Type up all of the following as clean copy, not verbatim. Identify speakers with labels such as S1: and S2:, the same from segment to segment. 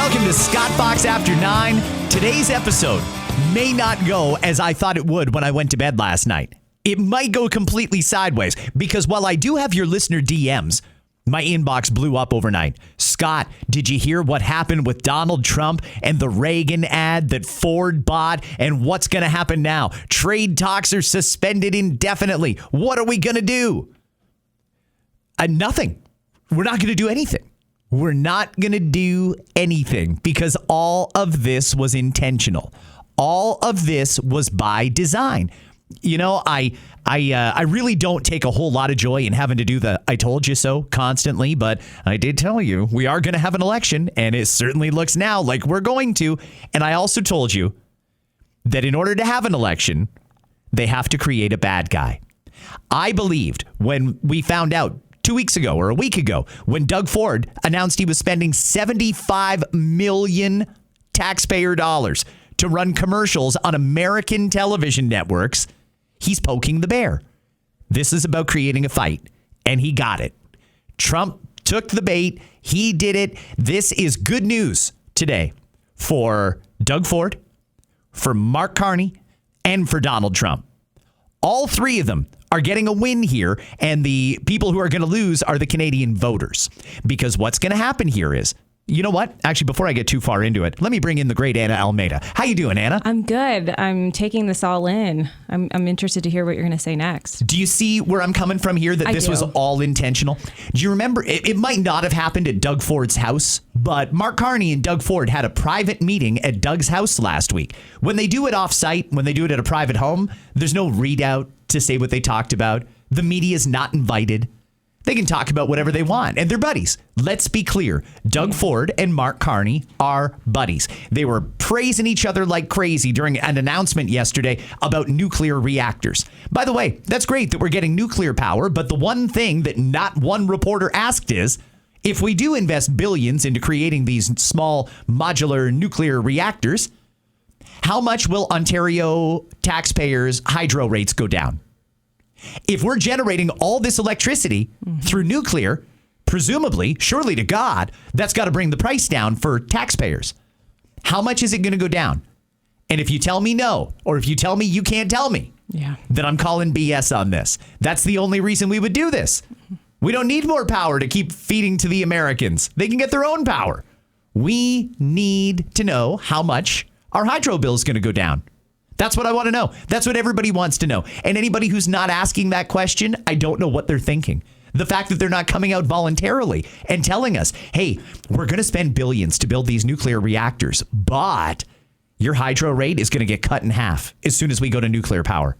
S1: Welcome to Scott Fox After 9. Today's episode may not go as I thought it would when I went to bed last night. It might go completely sideways because while I do have your listener DMs, my inbox blew up overnight. Scott, did you hear what happened with Donald Trump and the Reagan ad that Ford bought? And what's going to happen now? Trade talks are suspended indefinitely. What are we going to do? Nothing. We're not going to do anything. We're not going to do anything because all of this was intentional. All of this was by design. You know, I really don't take a whole lot of joy in having to do the I told you so constantly, but I did tell you we are going to have an election, and it certainly looks now like we're going to. And I also told you that in order to have an election, they have to create a bad guy. I believed when we found out 2 weeks ago or a week ago when Doug Ford announced he was spending $75 million taxpayer dollars to run commercials on American television networks, he's poking the bear. This is about creating a fight, and he got it. Trump took the bait. He did it. This is good news today for Doug Ford, for Mark Carney, and for Donald Trump. All three of them are getting a win here, and the people who are going to lose are the Canadian voters. Because what's going to happen here is, you know what? Actually, before I get too far into it, let me bring in the great Anna Almeida. How you doing, Anna?
S2: I'm good. I'm taking this all in. I'm interested to hear what you're going to say next.
S1: Do you see where I'm coming from here, that this was all intentional? Do you remember? It might not have happened at Doug Ford's house, but Mark Carney and Doug Ford had a private meeting at Doug's house last week. When they do it off-site, when they do it at a private home, there's no readout to say what they talked about. The media is not invited. They can talk about whatever they want, and they're buddies. Let's be clear. Doug Ford and Mark Carney are buddies. They were praising each other like crazy during an announcement yesterday about nuclear reactors. By the way, that's great that we're getting nuclear power, but the one thing that not one reporter asked is, if we do invest billions into creating these small modular nuclear reactors, how much will Ontario taxpayers' hydro rates go down? If we're generating all this electricity through nuclear, presumably, surely to God, that's got to bring the price down for taxpayers. How much is it going to go down? And if you tell me no, or if you tell me you can't tell me, then I'm calling BS on this. That's the only reason we would do this. We don't need more power to keep feeding to the Americans. They can get their own power. We need to know how much our hydro bill is going to go down. That's what I want to know. That's what everybody wants to know. And anybody who's not asking that question, I don't know what they're thinking. The fact that they're not coming out voluntarily and telling us, hey, we're going to spend billions to build these nuclear reactors, but your hydro rate is going to get cut in half as soon as we go to nuclear power.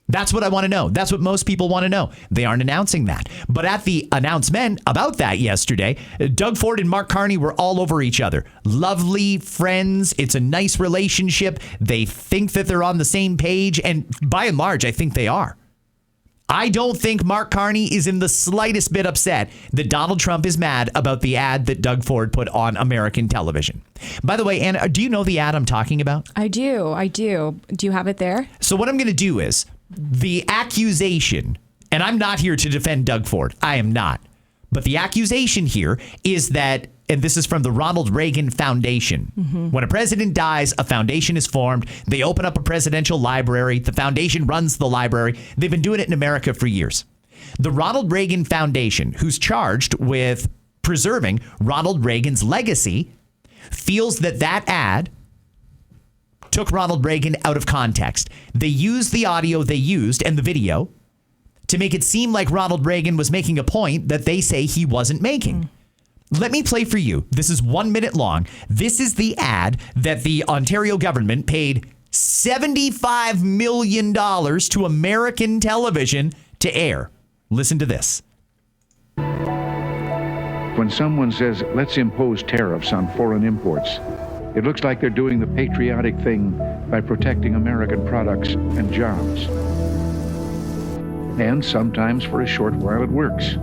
S1: That's what I want to know. That's what most people want to know. They aren't announcing that. But at the announcement about that yesterday, Doug Ford and Mark Carney were all over each other. Lovely friends. It's a nice relationship. They think that they're on the same page. And by and large, I think they are. I don't think Mark Carney is in the slightest bit upset that Donald Trump is mad about the ad that Doug Ford put on American television. By the way, Anna, do you know the ad I'm talking about?
S2: I do. Do you have it there?
S1: So what I'm going to do is, the accusation, and I'm not here to defend Doug Ford. I am not. But the accusation here is that, and this is from the Ronald Reagan Foundation. When a president dies, a foundation is formed. They open up a presidential library. The foundation runs the library. They've been doing it in America for years. The Ronald Reagan Foundation, who's charged with preserving Ronald Reagan's legacy, feels that that ad took Ronald Reagan out of context. They used the audio they used and the video to make it seem like Ronald Reagan was making a point that they say he wasn't making. Let me play for you. This is 1 minute long. This is the ad that the Ontario government paid $75 million to American television to air. Listen to this.
S3: When someone says, let's impose tariffs on foreign imports, it looks like they're doing the patriotic thing by protecting American products and jobs. And sometimes for a short while it works,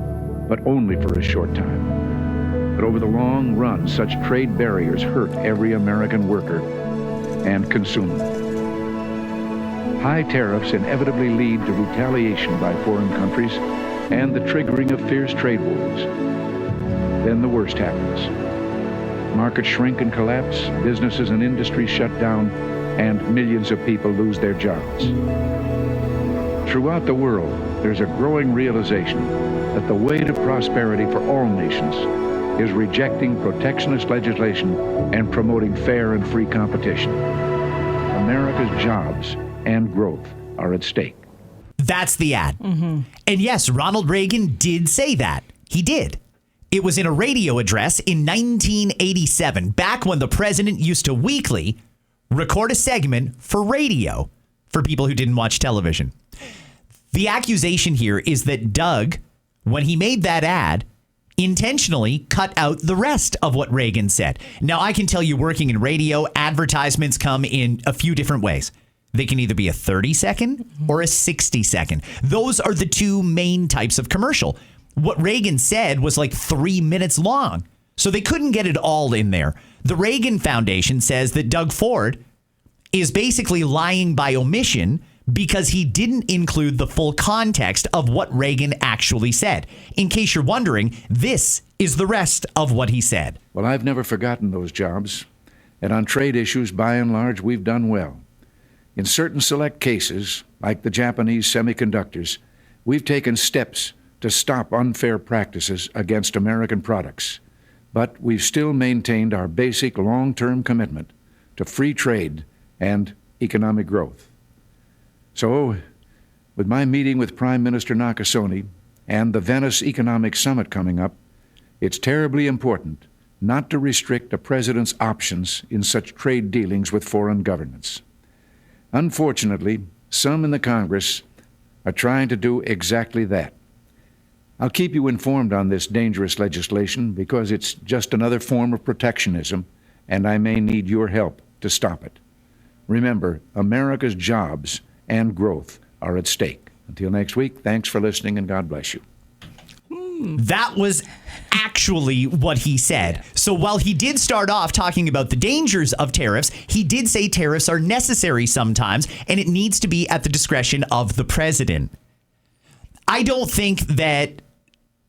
S3: but only for a short time. But over the long run, such trade barriers hurt every American worker and consumer. High tariffs inevitably lead to retaliation by foreign countries and the triggering of fierce trade wars. Then the worst happens. markets shrink and collapse, businesses and industries shut down, and millions of people lose their jobs. Throughout the world, there's a growing realization that the way to prosperity for all nations is rejecting protectionist legislation and promoting fair and free competition. America's jobs and growth are at stake.
S1: That's the ad. Mm-hmm. And yes, Ronald Reagan did say that. He did. It was in a radio address in 1987, back when the president used to weekly record a segment for radio for people who didn't watch television. The accusation here is that Doug, when he made that ad, intentionally cut out the rest of what Reagan said. Now, I can tell you, working in radio, advertisements come in a few different ways. They can either be a 30-second or a 60-second. Those are the two main types of commercial. What Reagan said was like 3 minutes long, so they couldn't get it all in there. The Reagan Foundation says that Doug Ford is basically lying by omission because he didn't include the full context of what Reagan actually said. In case you're wondering, this is the rest of what he said.
S3: Well, I've never forgotten those jobs, and on trade issues, by and large, we've done well. In certain select cases, like the Japanese semiconductors, we've taken steps to stop unfair practices against American products. But we've still maintained our basic long-term commitment to free trade and economic growth. So, with my meeting with Prime Minister Nakasone and the Venice Economic Summit coming up, it's terribly important not to restrict a president's options in such trade dealings with foreign governments. Unfortunately, some in the Congress are trying to do exactly that. I'll keep you informed on this dangerous legislation because it's just another form of protectionism, and I may need your help to stop it. Remember, America's jobs and growth are at stake. Until next week, thanks for listening, and God bless you.
S1: That was actually what he said. So while he did start off talking about the dangers of tariffs, he did say tariffs are necessary sometimes, and it needs to be at the discretion of the president. I don't think that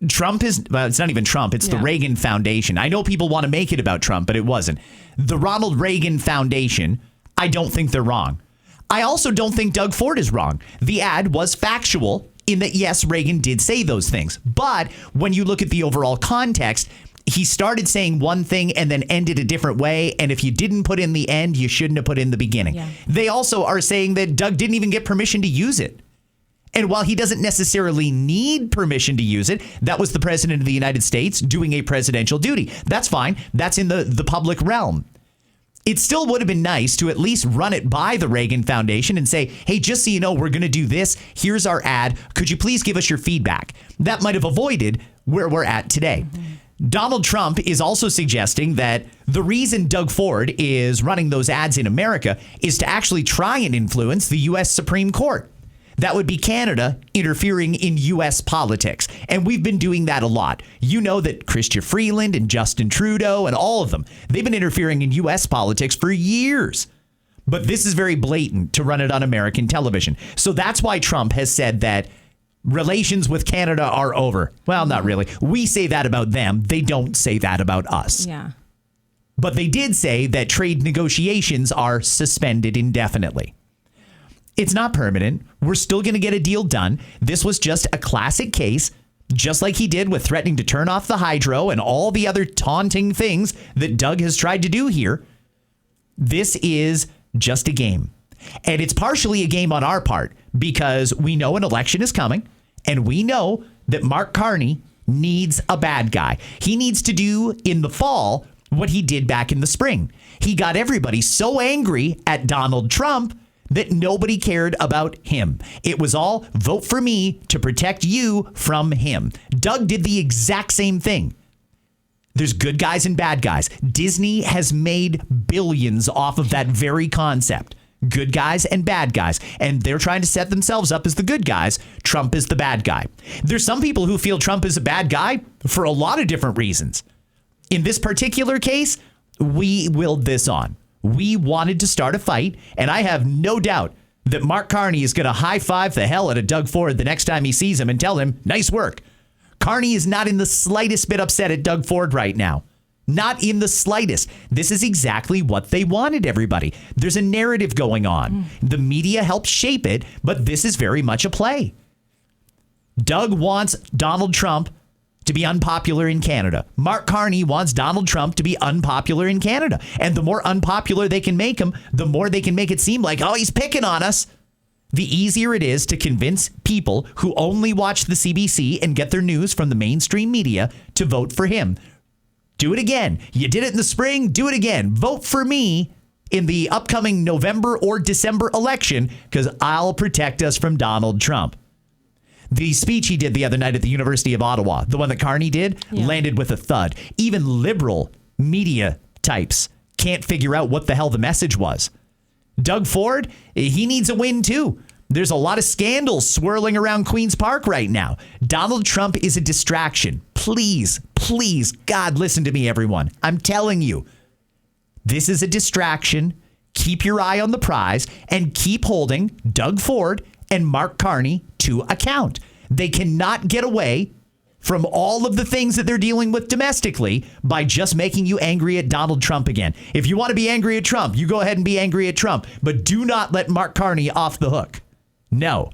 S1: Trump is, well, it's not even Trump, it's the Reagan Foundation. I know people want to make it about Trump, but it wasn't. The Ronald Reagan Foundation, I don't think they're wrong. I also don't think Doug Ford is wrong. The ad was factual in that, yes, Reagan did say those things. But when you look at the overall context, he started saying one thing and then ended a different way. And if you didn't put in the end, you shouldn't have put in the beginning. Yeah. They also are saying that Doug didn't even get permission to use it. And while he doesn't necessarily need permission to use it, that was the president of the United States doing a presidential duty. That's fine. That's in the public realm. It still would have been nice to at least run it by the Reagan Foundation and say, hey, just so you know, we're going to do this. Here's our ad. Could you please give us your feedback? That might have avoided where we're at today. Mm-hmm. Donald Trump is also suggesting that the reason Doug Ford is running those ads in America is to actually try and influence the U.S. Supreme Court. That would be Canada interfering in U.S. politics. And we've been doing that a lot. You know that Chrystia Freeland and Justin Trudeau and all of them, they've been interfering in U.S. politics for years. But this is very blatant to run it on American television. So that's why Trump has said that relations with Canada are over. Well, not really. We say that about them. They don't say that about us.
S2: Yeah.
S1: But they did say that trade negotiations are suspended indefinitely. It's not permanent. We're still going to get a deal done. This was just a classic case, just like he did with threatening to turn off the hydro and all the other taunting things that Doug has tried to do here. This is just a game. And it's partially a game on our part because we know an election is coming and we know that Mark Carney needs a bad guy. He needs to do in the fall what he did back in the spring. He got everybody so angry at Donald Trump that nobody cared about him. It was all vote for me to protect you from him. Doug did the exact same thing. There's good guys and bad guys. Disney has made billions off of that very concept. Good guys and bad guys. And they're trying to set themselves up as the good guys. Trump is the bad guy. There's some people who feel Trump is a bad guy for a lot of different reasons. In this particular case, we willed this on. We wanted to start a fight, and I have no doubt that Mark Carney is going to high-five the hell out of Doug Ford the next time he sees him and tell him, nice work. Carney is not in the slightest bit upset at Doug Ford right now. Not in the slightest. This is exactly what they wanted, everybody. There's a narrative going on. The media helped shape it, but this is very much a play. Doug wants Donald Trump to be unpopular in Canada. Mark Carney wants Donald Trump to be unpopular in Canada. And the more unpopular they can make him, the more they can make it seem like, oh, he's picking on us. The easier it is to convince people who only watch the CBC and get their news from the mainstream media to vote for him. Do it again. You did it in the spring. Do it again. Vote for me in the upcoming November or December election because I'll protect us from Donald Trump. The speech he did the other night at the University of Ottawa, the one that Carney did, landed with a thud. Even liberal media types can't figure out what the hell the message was. Doug Ford, he needs a win too. There's a lot of scandals swirling around Queen's Park right now. Donald Trump is a distraction. Please, please, God, listen to me, everyone. I'm telling you, this is a distraction. Keep your eye on the prize and keep holding Doug Ford and Mark Carney to account. They cannot get away from all of the things that they're dealing with domestically by just making you angry at Donald Trump again. If you want to be angry at Trump, you go ahead and be angry at Trump, but do not let Mark Carney off the hook. No,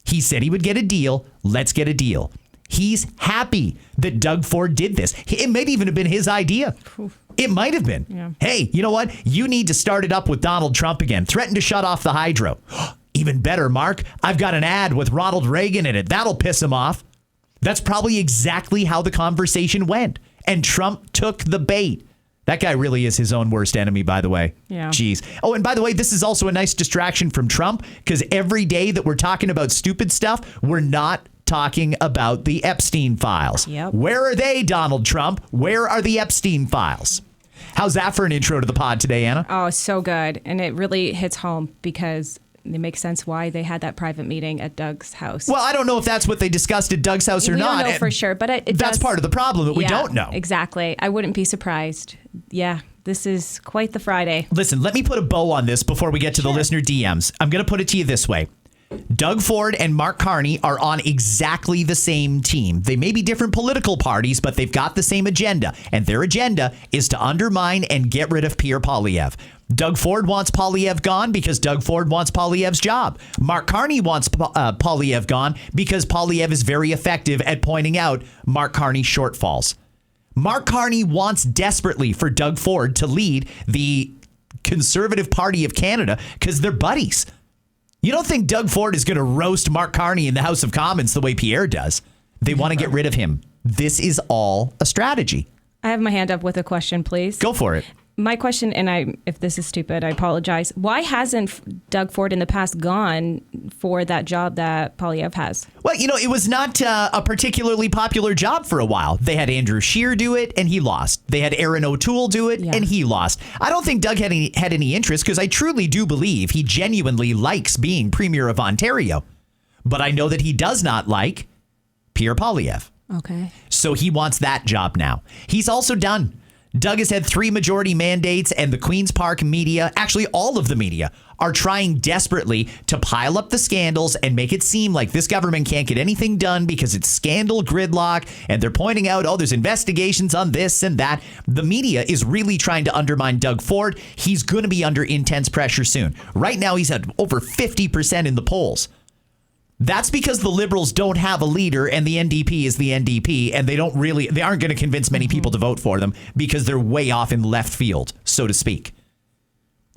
S1: he said he would get a deal. Let's get a deal. He's happy that Doug Ford did this. It might even have been his idea. It might have been. Yeah. Hey, you know what? You need to start it up with Donald Trump again. Threaten to shut off the hydro. Even better, Mark. I've got an ad with Ronald Reagan in it. That'll piss him off. That's probably exactly how the conversation went. And Trump took the bait. That guy really is his own worst enemy, by the way. Yeah. Jeez. Oh, and by the way, this is also a nice distraction from Trump because every day that we're talking about stupid stuff, we're not talking about the Epstein files. Yep. Where are they, Donald Trump? Where are the Epstein files? How's that for an intro to the pod today, Anna?
S2: Oh, so good. And it really hits home because it makes sense why they had that private meeting at Doug's house.
S1: Well, I don't know if that's what they discussed at Doug's house or not.
S2: We don't know for sure, but
S1: that's part of the problem that we don't know.
S2: Exactly. I wouldn't be surprised. Yeah, this is quite the Friday.
S1: Listen, let me put a bow on this before we get to the listener DMs. I'm going to put it to you this way. Doug Ford and Mark Carney are on exactly the same team. They may be different political parties, but they've got the same agenda. And their agenda is to undermine and get rid of Pierre Poilievre. Doug Ford wants Poilievre gone because Doug Ford wants Poilievre's job. Mark Carney wants Poilievre gone because Poilievre is very effective at pointing out Mark Carney's shortfalls. Mark Carney wants desperately for Doug Ford to lead the Conservative Party of Canada because they're buddies. You don't think Doug Ford is going to roast Mark Carney in the House of Commons the way Pierre does. They want to get rid of him. This is all a strategy.
S2: I have my hand up with a question, please.
S1: Go for it.
S2: My question, and if this is stupid, I apologize. Why hasn't Doug Ford in the past gone for that job that Poilievre has?
S1: Well, you know, it was not a particularly popular job for a while. They had Andrew Scheer do it, and he lost. They had Aaron O'Toole do it, and he lost. I don't think Doug had any interest because I truly do believe he genuinely likes being Premier of Ontario. But I know that he does not like Pierre Poilievre.
S2: Okay.
S1: So he wants that job now. He's also done. Doug has had 3 majority mandates, and the Queen's Park media, actually all of the media, are trying desperately to pile up the scandals and make it seem like this government can't get anything done because it's scandal gridlock, and they're pointing out, oh, there's investigations on this and that. The media is really trying to undermine Doug Ford. He's going to be under intense pressure soon. Right now, he's at over 50% in the polls. That's because the Liberals don't have a leader and the NDP is the NDP, and they aren't going to convince many people to vote for them because they're way off in left field, so to speak.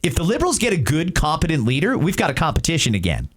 S1: If the Liberals get a good, competent leader, we've got a competition again.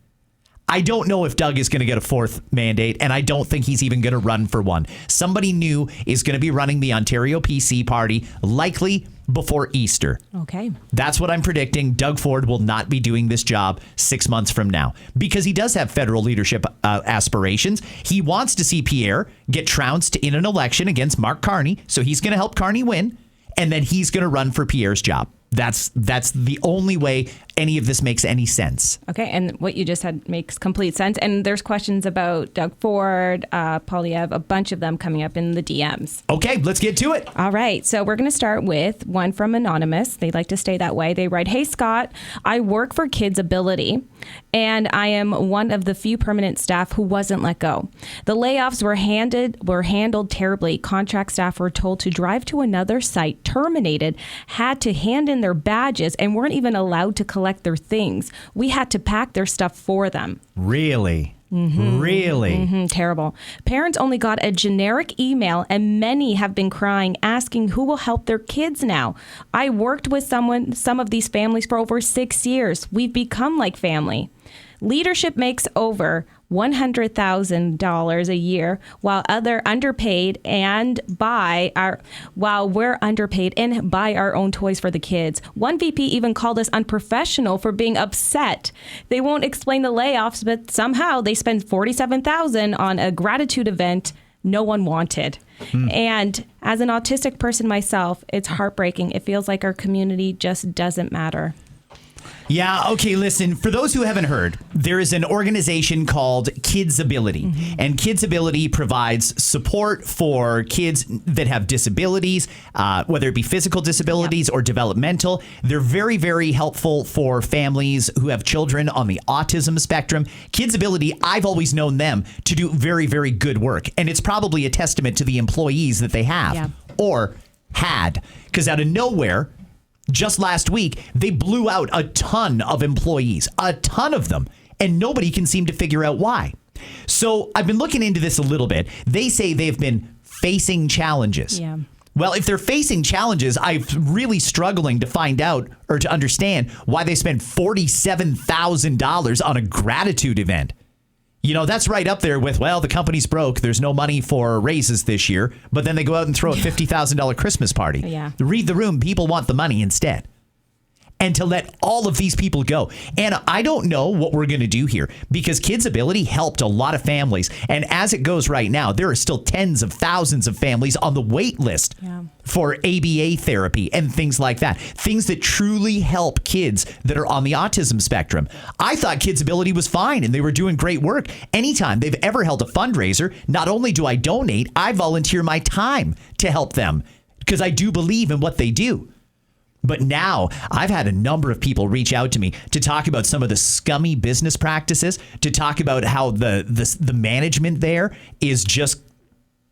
S1: I don't know if Doug is going to get a 4th mandate, and I don't think he's even going to run for one. Somebody new is going to be running the Ontario PC party, likely before Easter.
S2: Okay.
S1: That's what I'm predicting. Doug Ford will not be doing this job 6 months from now because he does have federal leadership aspirations. He wants to see Pierre get trounced in an election against Mark Carney, so he's going to help Carney win, and then he's going to run for Pierre's job. That's the only way any of this makes any sense.
S2: Okay, and what you just said makes complete sense. And there's questions about Doug Ford, Polyev, a bunch of them coming up in the DMs.
S1: Okay, let's get to it.
S2: All right, so we're going to start with one from Anonymous. They like to stay that way. They write, "Hey, Scott, I work for Kids Ability, and I am one of the few permanent staff who wasn't let go. The layoffs were handled terribly. Contract staff were told to drive to another site, terminated, had to hand in their badges, and weren't even allowed to collect their things. We had to pack their stuff for them."
S1: Really? Really?
S2: Terrible. Parents only got a generic email, and many have been crying, asking who will help their kids now. I worked with some of these families for over 6 years. We've become like family. Leadership makes over $100,000 a year, while we're underpaid and buy our own toys for the kids. One VP even called us unprofessional for being upset. They won't explain the layoffs, but somehow they spend $47,000 on a gratitude event no one wanted. And as an autistic person myself, it's heartbreaking. It feels like our community just doesn't matter.
S1: Yeah, okay, listen, for those who haven't heard, there is an organization called Kids Ability, and Kids Ability provides support for kids that have disabilities, whether it be physical disabilities or developmental. They're very, very helpful for families who have children on the autism spectrum. Kids Ability, I've always known them to do very, very good work, and it's probably a testament to the employees that they have or had, because out of nowhere, just last week, they blew out a ton of employees, a ton of them, and nobody can seem to figure out why. So I've been looking into this a little bit. They say they've been facing challenges.
S2: Yeah.
S1: Well, if they're facing challenges, I'm really struggling to find out or to understand why they spent $47,000 on a gratitude event. You know, that's right up there with, well, the company's broke. There's no money for raises this year. But then they go out and throw a $50,000 Christmas party.
S2: Yeah.
S1: Read the room. People want the money instead. And to let all of these people go. And I don't know what we're going to do here because Kids Ability helped a lot of families. And as it goes right now, there are still tens of thousands of families on the wait list for ABA therapy and things like that. Things that truly help kids that are on the autism spectrum. I thought Kids Ability was fine and they were doing great work. Anytime they've ever held a fundraiser, not only do I donate, I volunteer my time to help them because I do believe in what they do. But now I've had a number of people reach out to me to talk about some of the scummy business practices, to talk about how the management there is just,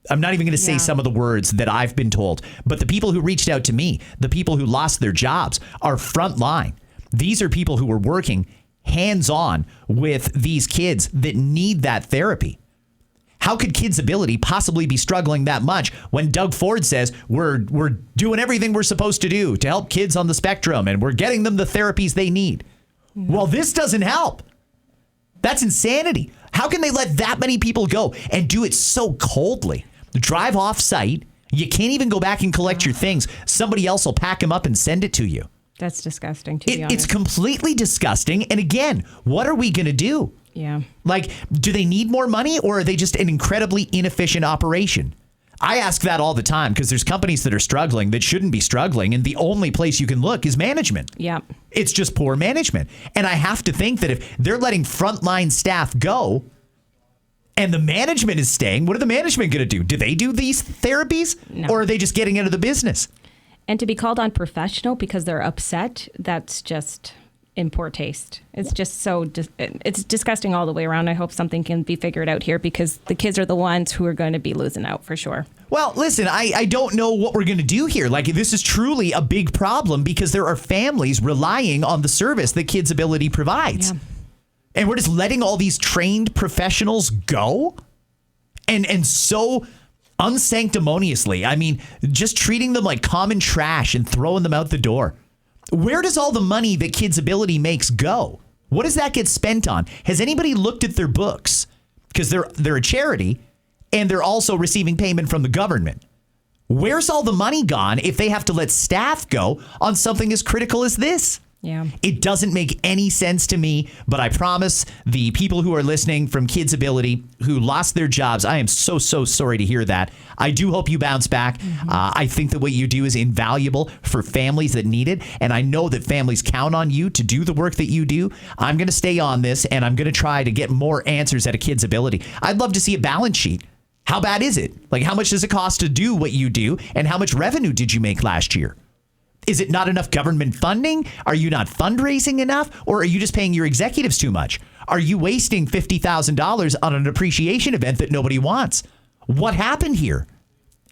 S1: I'm not even going to say some of the words that I've been told, but the people who reached out to me, the people who lost their jobs are frontline. These are people who are working hands-on with these kids that need that therapy. How could Kids Ability possibly be struggling that much when Doug Ford says we're doing everything we're supposed to do to help kids on the spectrum and we're getting them the therapies they need? Well, this doesn't help. That's insanity. How can they let that many people go and do it so coldly? Drive off site. You can't even go back and collect your things. Somebody else will pack them up and send it to you.
S2: That's disgusting, to be honest.
S1: It's completely disgusting. And again, what are we going to do?
S2: Yeah.
S1: Like, do they need more money or are they just an incredibly inefficient operation? I ask that all the time because there's companies that are struggling that shouldn't be struggling. And the only place you can look is management.
S2: Yeah.
S1: It's just poor management. And I have to think that if they're letting frontline staff go and the management is staying, what are the management going to do? Do they do these therapies?
S2: No.
S1: Or are they just getting out of the business?
S2: And to be called unprofessional because they're upset, that's just in poor taste. It's just it's disgusting all the way around. I hope something can be figured out here because the kids are the ones who are going to be losing out for sure.
S1: Well, listen, I don't know what we're going to do here. Like, this is truly a big problem because there are families relying on the service that Kids Ability provides.
S2: Yeah.
S1: And we're just letting all these trained professionals go? And so unsanctimoniously. I mean, just treating them like common trash and throwing them out the door. Where does all the money that Kids Ability makes go? What does that get spent on? Has anybody looked at their books? Because they're a charity and they're also receiving payment from the government. Where's all the money gone if they have to let staff go on something as critical as this?
S2: Yeah.
S1: It doesn't make any sense to me, but I promise the people who are listening from Kids Ability who lost their jobs, I am so sorry to hear that. I do hope you bounce back. I think that what you do is invaluable for families that need it, and I know that families count on you to do the work that you do. I'm going to stay on this, and I'm going to try to get more answers at a Kids Ability. I'd love to see a balance sheet. How bad is it? Like, how much does it cost to do what you do, and how much revenue did you make last year? Is it not enough government funding? Are you not fundraising enough? Or are you just paying your executives too much? Are you wasting $50,000 on an appreciation event that nobody wants? What happened here?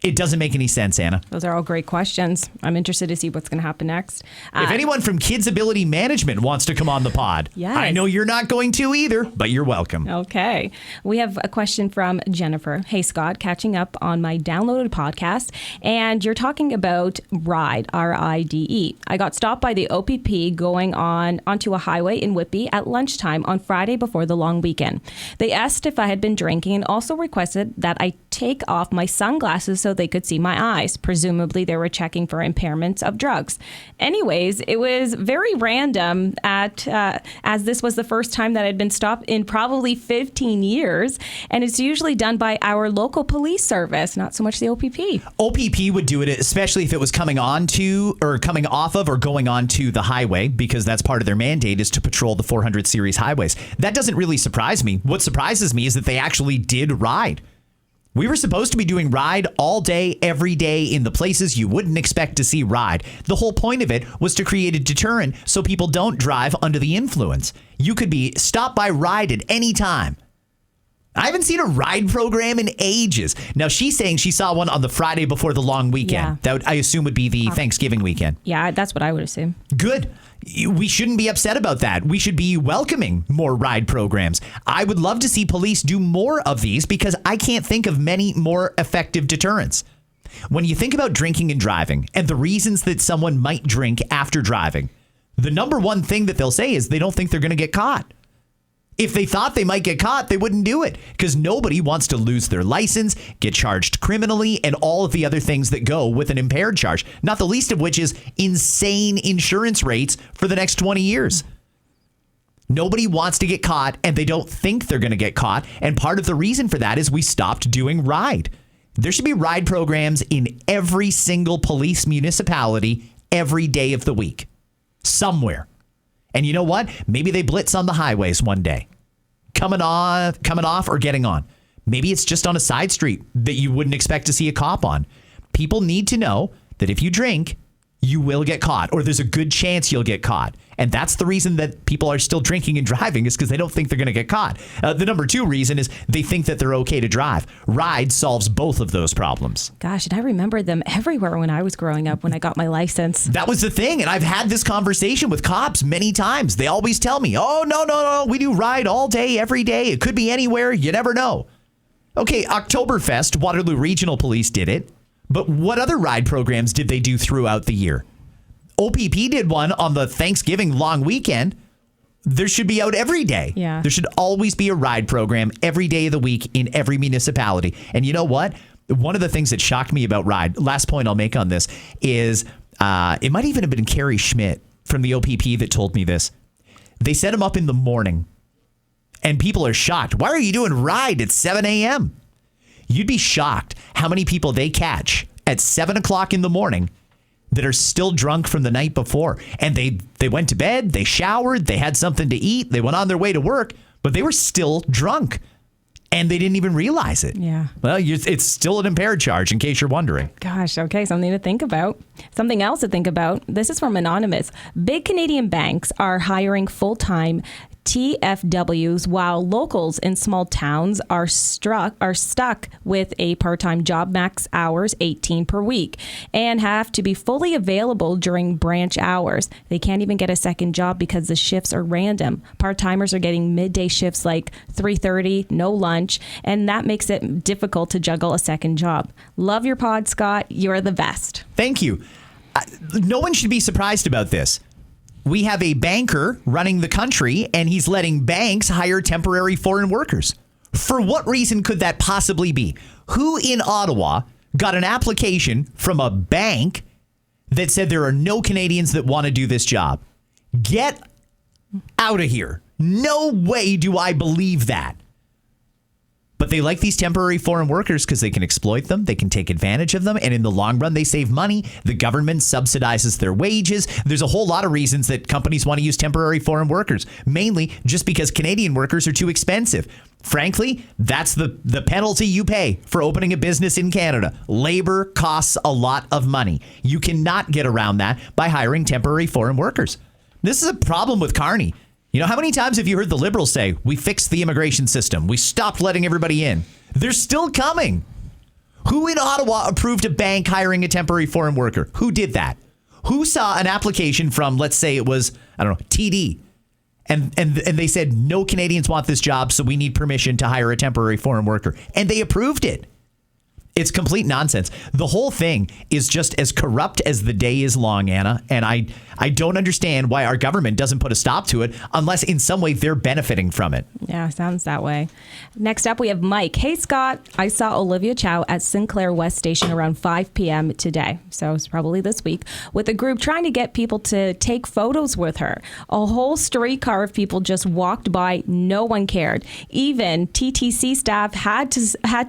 S1: It doesn't make any sense, Anna.
S2: Those are all great questions. I'm interested to see what's going to happen next.
S1: If anyone from Kids Ability Management wants to come on the pod,
S2: yes.
S1: I know you're not going to either, but you're welcome.
S2: Okay. We have a question from Jennifer. Hey, Scott, catching up on my downloaded podcast, and you're talking about RIDE, R-I-D-E. I got stopped by the OPP going onto a highway in Whitby at lunchtime on Friday before the long weekend. They asked if I had been drinking and also requested that I take off my sunglasses so they could see my eyes. Presumably, they were checking for impairments of drugs. Anyways, it was very random as this was the first time that I'd been stopped in probably 15 years. And it's usually done by our local police service, not so much the OPP.
S1: OPP would do it, especially if it was coming on to or coming off of or going on to the highway, because that's part of their mandate is to patrol the 400 series highways. That doesn't really surprise me. What surprises me is that they actually did ride. We were supposed to be doing RIDE all day, every day in the places you wouldn't expect to see RIDE. The whole point of it was to create a deterrent so people don't drive under the influence. You could be stopped by RIDE at any time. I haven't seen a RIDE program in ages. Now, she's saying she saw one on the Friday before the long weekend.
S2: Yeah.
S1: That I assume would be the Thanksgiving weekend.
S2: Yeah, that's what I would assume.
S1: Good. We shouldn't be upset about that. We should be welcoming more RIDE programs. I would love to see police do more of these because I can't think of many more effective deterrents. When you think about drinking and driving and the reasons that someone might drink after driving, the number one thing that they'll say is they don't think they're going to get caught. If they thought they might get caught, they wouldn't do it because nobody wants to lose their license, get charged criminally, and all of the other things that go with an impaired charge, not the least of which is insane insurance rates for the next 20 years. Nobody wants to get caught, and they don't think they're going to get caught, and part of the reason for that is we stopped doing RIDE. There should be RIDE programs in every single police municipality every day of the week, somewhere. And you know what? Maybe they blitz on the highways one day, coming off or getting on. Maybe it's just on a side street that you wouldn't expect to see a cop on. People need to know that if you drink, you will get caught, or there's a good chance you'll get caught. And that's the reason that people are still drinking and driving is because they don't think they're going to get caught. The number two reason is they think that they're okay to drive. RIDE solves both of those problems.
S2: Gosh, and I remember them everywhere when I was growing up when I got my license.
S1: That was the thing. And I've had this conversation with cops many times. They always tell me, oh, no, we do RIDE all day, every day. It could be anywhere. You never know. Okay, Oktoberfest, Waterloo Regional Police did it. But what other RIDE programs did they do throughout the year? OPP did one on the Thanksgiving long weekend. There should be out every day.
S2: Yeah.
S1: There should always be a RIDE program every day of the week in every municipality. And you know what? One of the things that shocked me about RIDE, last point I'll make on this, is it might even have been Carrie Schmidt from the OPP that told me this. They set them up in the morning, and people are shocked. Why are you doing RIDE at 7 a.m.? You'd be shocked how many people they catch at 7 o'clock in the morning that are still drunk from the night before. And they went to bed, they showered, they had something to eat, they went on their way to work, but they were still drunk. And they didn't even realize it.
S2: Yeah.
S1: Well, it's still an impaired charge, in case you're wondering.
S2: Gosh, okay, something to think about. Something else to think about. This is from Anonymous. Big Canadian banks are hiring full-time TFWs while locals in small towns are stuck with a part-time job, max hours 18 per week, and have to be fully available during branch hours. They can't even get a second job because the shifts are random. Part-timers are getting midday shifts like 3:30, no lunch, and that makes it difficult to juggle a second job. Love your pod, Scott. You're the best.
S1: Thank you. No one should be surprised about this. We have a banker running the country, and he's letting banks hire temporary foreign workers. For what reason could that possibly be? Who in Ottawa got an application from a bank that said there are no Canadians that want to do this job? Get out of here. No way do I believe that. But they like these temporary foreign workers because they can exploit them. They can take advantage of them. And in the long run, they save money. The government subsidizes their wages. There's a whole lot of reasons that companies want to use temporary foreign workers, mainly just because Canadian workers are too expensive. Frankly, that's the penalty you pay for opening a business in Canada. Labor costs a lot of money. You cannot get around that by hiring temporary foreign workers. This is a problem with Carney. You know, how many times have you heard the Liberals say, we fixed the immigration system, we stopped letting everybody in? They're still coming. Who in Ottawa approved a bank hiring a temporary foreign worker? Who did that? Who saw an application from, let's say it was, I don't know, TD, and they said, no Canadians want this job, so we need permission to hire a temporary foreign worker. And they approved it. It's complete nonsense. The whole thing is just as corrupt as the day is long, Anna. And I don't understand why our government doesn't put a stop to it unless in some way they're benefiting from it.
S2: Yeah, sounds that way. Next up, we have Mike. Hey, Scott, I saw Olivia Chow at Sinclair West Station around 5 p.m. today. So it's probably this week, with a group trying to get people to take photos with her. A whole streetcar of people just walked by. No one cared. Even TTC staff had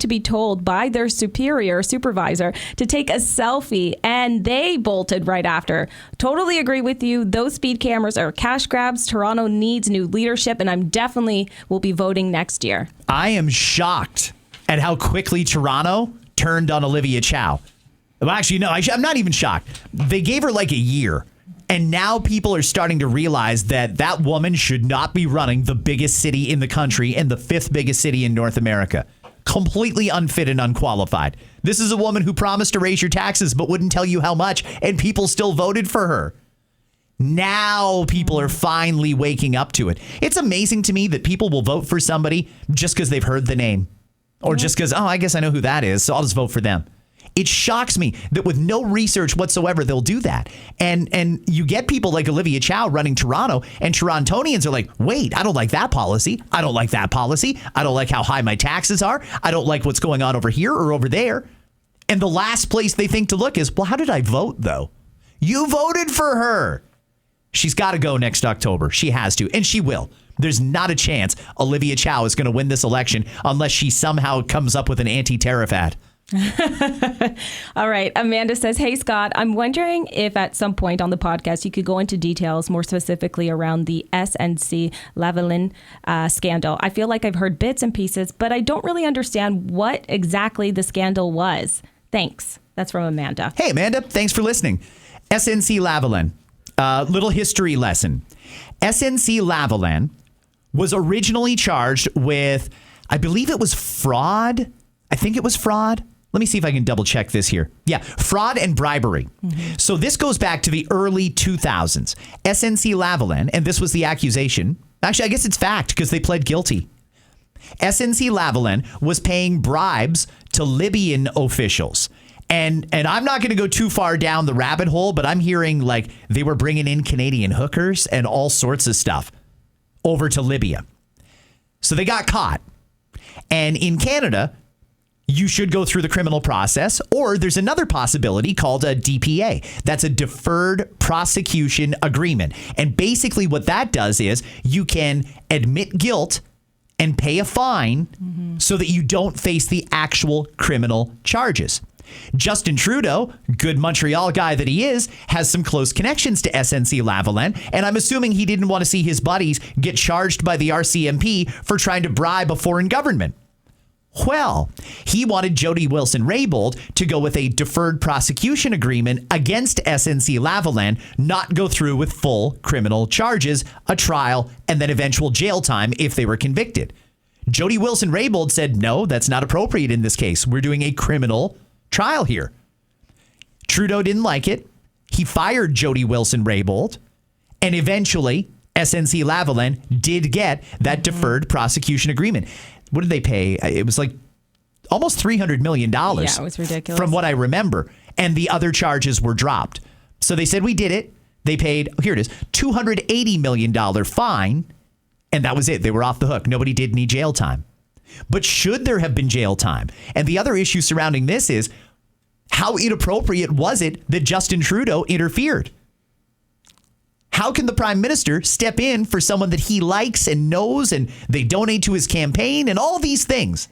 S2: to be told by their supervisor to take a selfie, and they bolted right after. Totally agree with you. Those speed cameras are cash grabs. Toronto needs new leadership, and I'm definitely will be voting next year.
S1: I am shocked at how quickly Toronto turned on Olivia Chow. Well, actually, no, I'm not even shocked. They gave her like a year. And now people are starting to realize that that woman should not be running the biggest city in the country and the fifth biggest city in North America. Completely unfit and unqualified. This is a woman who promised to raise your taxes but wouldn't tell you how much, and people still voted for her. Now people are finally waking up to it. It's amazing to me that people will vote for somebody just because they've heard the name, or just because, I guess I know who that is, so I'll just vote for them. It shocks me that with no research whatsoever, they'll do that. And you get people like Olivia Chow running Toronto, and Torontonians are like, wait, I don't like that policy. I don't like that policy. I don't like how high my taxes are. I don't like what's going on over here or over there. And the last place they think to look is, well, how did I vote, though? You voted for her. She's got to go next October. She has to, and she will. There's not a chance Olivia Chow is going to win this election unless she somehow comes up with an anti-tariff ad.
S2: All right. Amanda says, hey, Scott, I'm wondering if at some point on the podcast you could go into details more specifically around the SNC-Lavalin scandal. I feel like I've heard bits and pieces, but I don't really understand what exactly the scandal was. Thanks. That's from Amanda.
S1: Hey, Amanda. Thanks for listening. SNC-Lavalin. Little history lesson. SNC-Lavalin was originally charged with, I believe it was fraud. I think it was fraud. Let me see if I can double check this here. Yeah, fraud and bribery. Mm-hmm. So this goes back to the early 2000s. SNC-Lavalin, and this was the accusation. Actually, I guess it's fact because they pled guilty. SNC-Lavalin was paying bribes to Libyan officials. And I'm not going to go too far down the rabbit hole, but I'm hearing like they were bringing in Canadian hookers and all sorts of stuff over to Libya. So they got caught. And in Canada, you should go through the criminal process, or there's another possibility called a DPA. That's a deferred prosecution agreement. And basically what that does is you can admit guilt and pay a fine so that you don't face the actual criminal charges. Justin Trudeau, good Montreal guy that he is, has some close connections to SNC-Lavalin, and I'm assuming he didn't want to see his buddies get charged by the RCMP for trying to bribe a foreign government. Well, he wanted Jody Wilson-Raybould to go with a deferred prosecution agreement against SNC-Lavalin, not go through with full criminal charges, a trial, and then eventual jail time if they were convicted. Jody Wilson-Raybould said, no, that's not appropriate in this case. We're doing a criminal trial here. Trudeau didn't like it. He fired Jody Wilson-Raybould, and eventually SNC-Lavalin did get that deferred prosecution agreement. What did they pay? It was like almost $300 million.
S2: Yeah, it was ridiculous.
S1: From what I remember. And the other charges were dropped. So they said, we did it. They paid, here it is, $280 million fine. And that was it. They were off the hook. Nobody did any jail time. But should there have been jail time? And the other issue surrounding this is, how inappropriate was it that Justin Trudeau interfered? How can the prime minister step in for someone that he likes and knows and they donate to his campaign and all these things?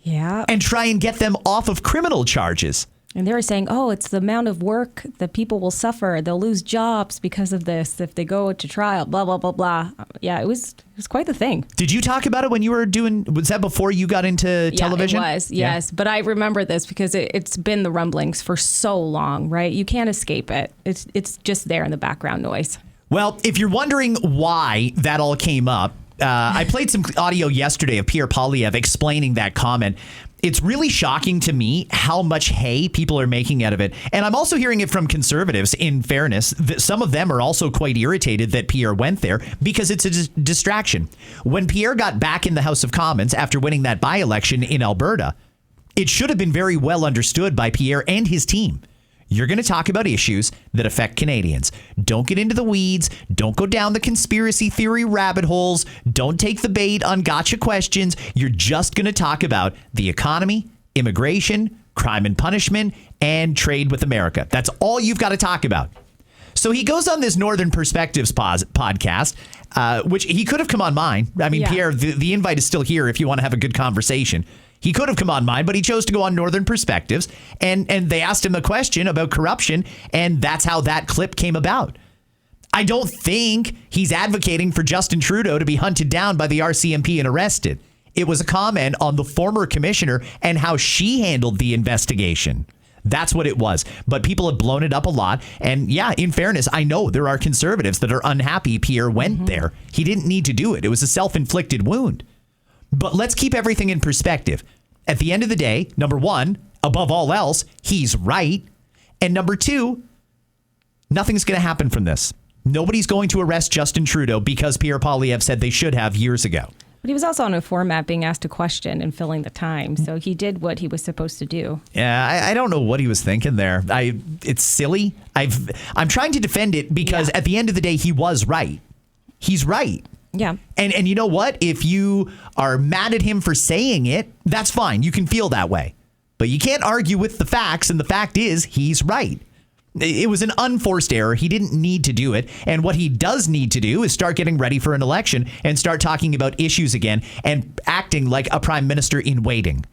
S2: Yeah.
S1: And try and get them off of criminal charges.
S2: And they were saying, oh, it's the amount of work that people will suffer. They'll lose jobs because of this if they go to trial, blah, blah, blah, blah. Yeah, it was quite the thing.
S1: Did you talk about it when you were was that before you got into television?
S2: Yeah, it was, yes. But I remember this because it's been the rumblings for so long, right? You can't escape it. It's just there in the background noise.
S1: Well, if you're wondering why that all came up, I played some audio yesterday of Pierre Poilievre explaining that comment. It's really shocking to me how much hay people are making out of it. And I'm also hearing it from conservatives, in fairness. That some of them are also quite irritated that Pierre went there because it's a distraction. When Pierre got back in the House of Commons after winning that by-election in Alberta, it should have been very well understood by Pierre and his team. You're going to talk about issues that affect Canadians. Don't get into the weeds. Don't go down the conspiracy theory rabbit holes. Don't take the bait on gotcha questions. You're just going to talk about the economy, immigration, crime and punishment, and trade with America. That's all you've got to talk about. So he goes on this Northern Perspectives podcast, which he could have come on mine. I mean, yeah. Pierre, the invite is still here if you want to have a good conversation. He could have come on mine, but he chose to go on Northern Perspectives, and they asked him a question about corruption, and that's how that clip came about. I don't think he's advocating for Justin Trudeau to be hunted down by the RCMP and arrested. It was a comment on the former commissioner and how she handled the investigation. That's what it was. But people have blown it up a lot. And yeah, in fairness, I know there are conservatives that are unhappy Pierre went there. He didn't need to do it. It was a self-inflicted wound. But let's keep everything in perspective. At the end of the day, number one, above all else, he's right. And number two, nothing's going to happen from this. Nobody's going to arrest Justin Trudeau because Pierre Poilievre said they should have years ago.
S2: But he was also on a format being asked a question and filling the time. So he did what he was supposed to do. Yeah,
S1: I don't know what he was thinking there. It's silly. I'm trying to defend it because at the end of the day, he was right. He's right.
S2: Yeah.
S1: And you know what? If you are mad at him for saying it, that's fine. You can feel that way. But you can't argue with the facts. And the fact is, he's right. It was an unforced error. He didn't need to do it. And what he does need to do is start getting ready for an election and start talking about issues again and acting like a prime minister in waiting.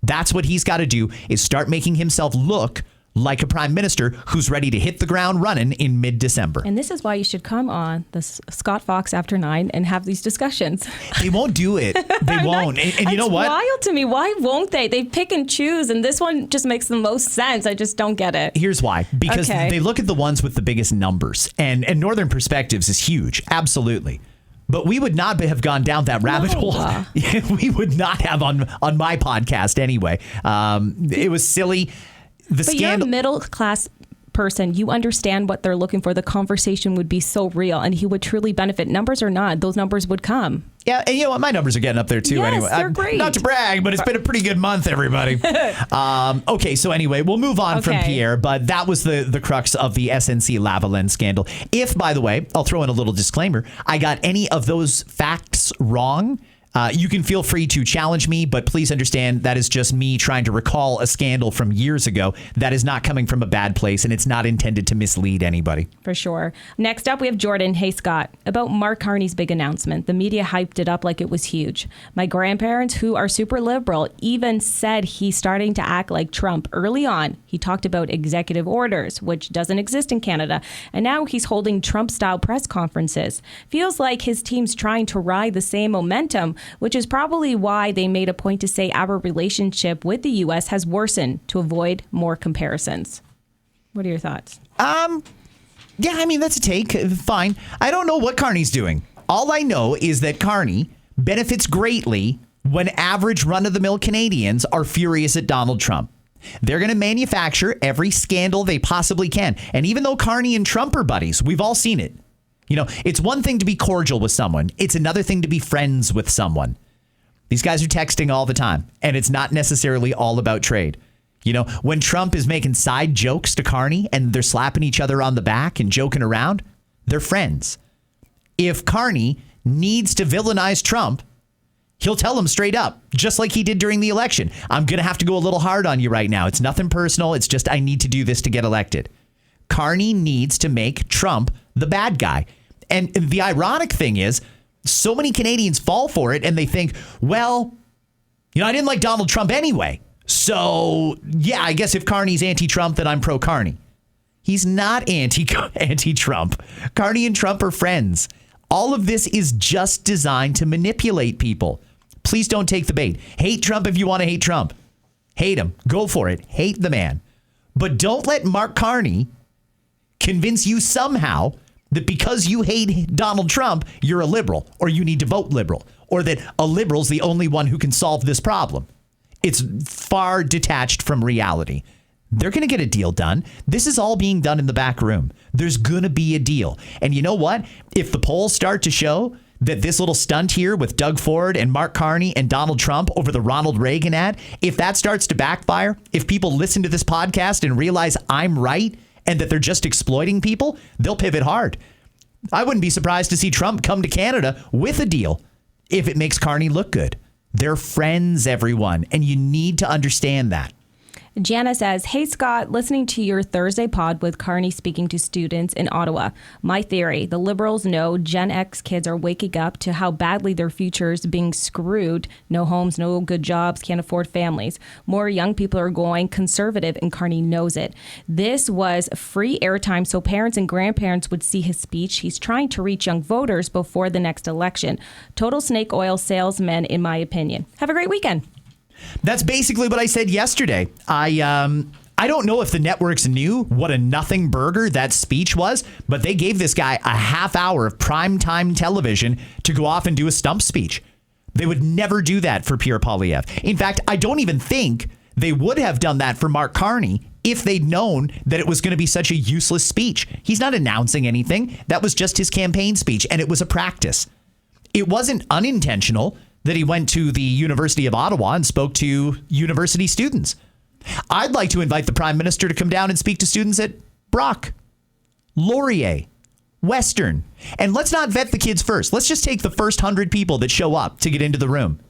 S1: That's what he's got to do, is start making himself look like a prime minister who's ready to hit the ground running in mid-December.
S2: And this is why you should come on the Scott Fox After 9 and have these discussions.
S1: They won't do it. They won't. And you know what?
S2: It's wild to me. Why won't they? They pick and choose, and this one just makes the most sense. I just don't get it.
S1: Here's why. Because they look at the ones with the biggest numbers. And Northern Perspectives is huge. Absolutely. But we would not have gone down that rabbit hole. We would not have on my podcast anyway. It was silly.
S2: But you're a middle class person. You understand what they're looking for. The conversation would be so real, and he would truly benefit. Numbers or not, those numbers would come.
S1: Yeah, and you know what? My numbers are getting up there too.
S2: Yes,
S1: anyway,
S2: they're great.
S1: Not to brag, but it's been a pretty good month, everybody. Okay, so anyway, we'll move on from Pierre, but that was the crux of the SNC-Lavalin scandal. If, by the way, I'll throw in a little disclaimer, I got any of those facts wrong, you can feel free to challenge me, but please understand that is just me trying to recall a scandal from years ago. That is not coming from a bad place, and it's not intended to mislead anybody.
S2: For sure. Next up, we have Jordan. Hey, Scott. About Mark Carney's big announcement. The media hyped it up like it was huge. My grandparents, who are super liberal, even said he's starting to act like Trump. Early on, he talked about executive orders, which doesn't exist in Canada. And now he's holding Trump-style press conferences. Feels like his team's trying to ride the same momentum, which is probably why they made a point to say our relationship with the U.S. has worsened to avoid more comparisons. What are your thoughts?
S1: Yeah, I mean, that's a take. Fine. I don't know what Carney's doing. All I know is that Carney benefits greatly when average run-of-the-mill Canadians are furious at Donald Trump. They're going to manufacture every scandal they possibly can. And even though Carney and Trump are buddies, we've all seen it. You know, it's one thing to be cordial with someone. It's another thing to be friends with someone. These guys are texting all the time, and it's not necessarily all about trade. You know, when Trump is making side jokes to Carney and they're slapping each other on the back and joking around, they're friends. If Carney needs to villainize Trump, he'll tell him straight up, just like he did during the election. I'm going to have to go a little hard on you right now. It's nothing personal. It's just I need to do this to get elected. Carney needs to make Trump the bad guy. And the ironic thing is, so many Canadians fall for it and they think, well, I didn't like Donald Trump anyway. So, yeah, I guess if Carney's anti-Trump, then I'm pro-Carney. He's not anti-Trump. Carney and Trump are friends. All of this is just designed to manipulate people. Please don't take the bait. Hate Trump if you want to hate Trump. Hate him. Go for it. Hate the man. But don't let Mark Carney convince you somehow that because you hate Donald Trump, you're a liberal or you need to vote liberal or that a liberal's the only one who can solve this problem. It's far detached from reality. They're going to get a deal done. This is all being done in the back room. There's going to be a deal. And you know what? If the polls start to show that this little stunt here with Doug Ford and Mark Carney and Donald Trump over the Ronald Reagan ad, if that starts to backfire, if people listen to this podcast and realize I'm right and that they're just exploiting people, they'll pivot hard. I wouldn't be surprised to see Trump come to Canada with a deal if it makes Carney look good. They're friends, everyone, and you need to understand that.
S2: Jana says, hey, Scott, listening to your Thursday pod with Carney speaking to students in Ottawa. My theory, the Liberals know Gen X kids are waking up to how badly their future is being screwed. No homes, no good jobs, can't afford families. More young people are going conservative, and Carney knows it. This was free airtime so parents and grandparents would see his speech. He's trying to reach young voters before the next election. Total snake oil salesman, in my opinion. Have a great weekend.
S1: That's basically what I said yesterday. I don't know if the networks knew what a nothing burger that speech was, but they gave this guy a half hour of primetime television to go off and do a stump speech. They would never do that for Pierre Poilievre. In fact, I don't even think they would have done that for Mark Carney if they'd known that it was going to be such a useless speech. He's not announcing anything. That was just his campaign speech, and it was a practice. It wasn't unintentional that he went to the University of Ottawa and spoke to university students. I'd like to invite the Prime Minister to come down and speak to students at Brock, Laurier, Western. And let's not vet the kids first. Let's just take the first 100 people that show up to get into the room.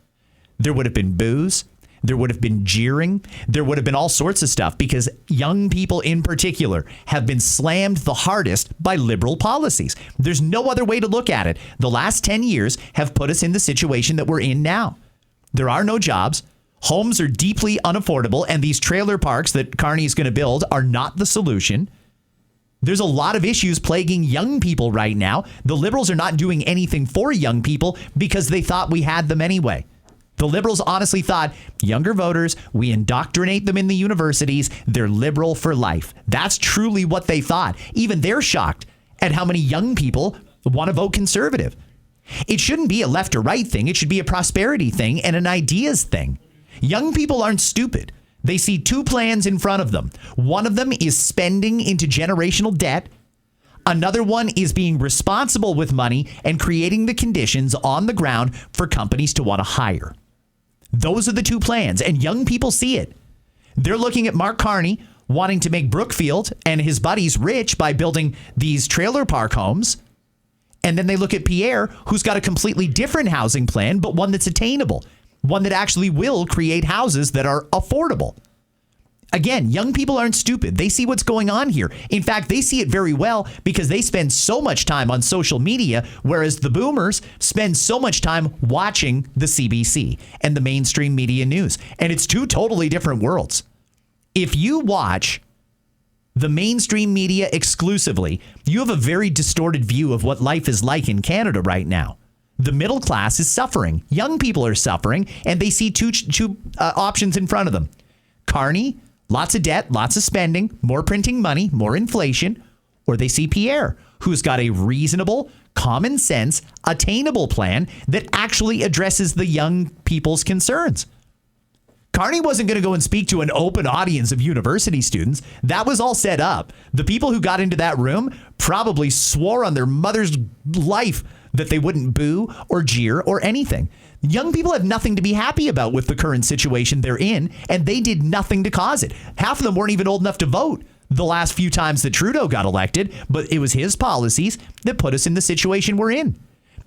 S1: There would have been boos. There would have been jeering. There would have been all sorts of stuff because young people in particular have been slammed the hardest by liberal policies. There's no other way to look at it. The last 10 years have put us in the situation that we're in now. There are no jobs. Homes are deeply unaffordable, and these trailer parks that Carney is going to build are not the solution. There's a lot of issues plaguing young people right now. The liberals are not doing anything for young people because they thought we had them anyway. The liberals honestly thought younger voters, we indoctrinate them in the universities, they're liberal for life. That's truly what they thought. Even they're shocked at how many young people want to vote conservative. It shouldn't be a left or right thing. It should be a prosperity thing and an ideas thing. Young people aren't stupid. They see two plans in front of them. One of them is spending into generational debt. Another one is being responsible with money and creating the conditions on the ground for companies to want to hire. Those are the two plans, and young people see it. They're looking at Mark Carney wanting to make Brookfield and his buddies rich by building these trailer park homes. And then they look at Pierre, who's got a completely different housing plan, but one that's attainable, one that actually will create houses that are affordable. Again, young people aren't stupid. They see what's going on here. In fact, they see it very well because they spend so much time on social media, whereas the boomers spend so much time watching the CBC and the mainstream media news. And it's two totally different worlds. If you watch the mainstream media exclusively, you have a very distorted view of what life is like in Canada right now. The middle class is suffering. Young people are suffering, and they see two options in front of them. Carney, lots of debt, lots of spending, more printing money, more inflation. Or they see Pierre, who's got a reasonable, common sense, attainable plan that actually addresses the young people's concerns. Carney wasn't going to go and speak to an open audience of university students. That was all set up. The people who got into that room probably swore on their mother's life that they wouldn't boo or jeer or anything. Young people have nothing to be happy about with the current situation they're in, and they did nothing to cause it. Half of them weren't even old enough to vote the last few times that Trudeau got elected, but it was his policies that put us in the situation we're in.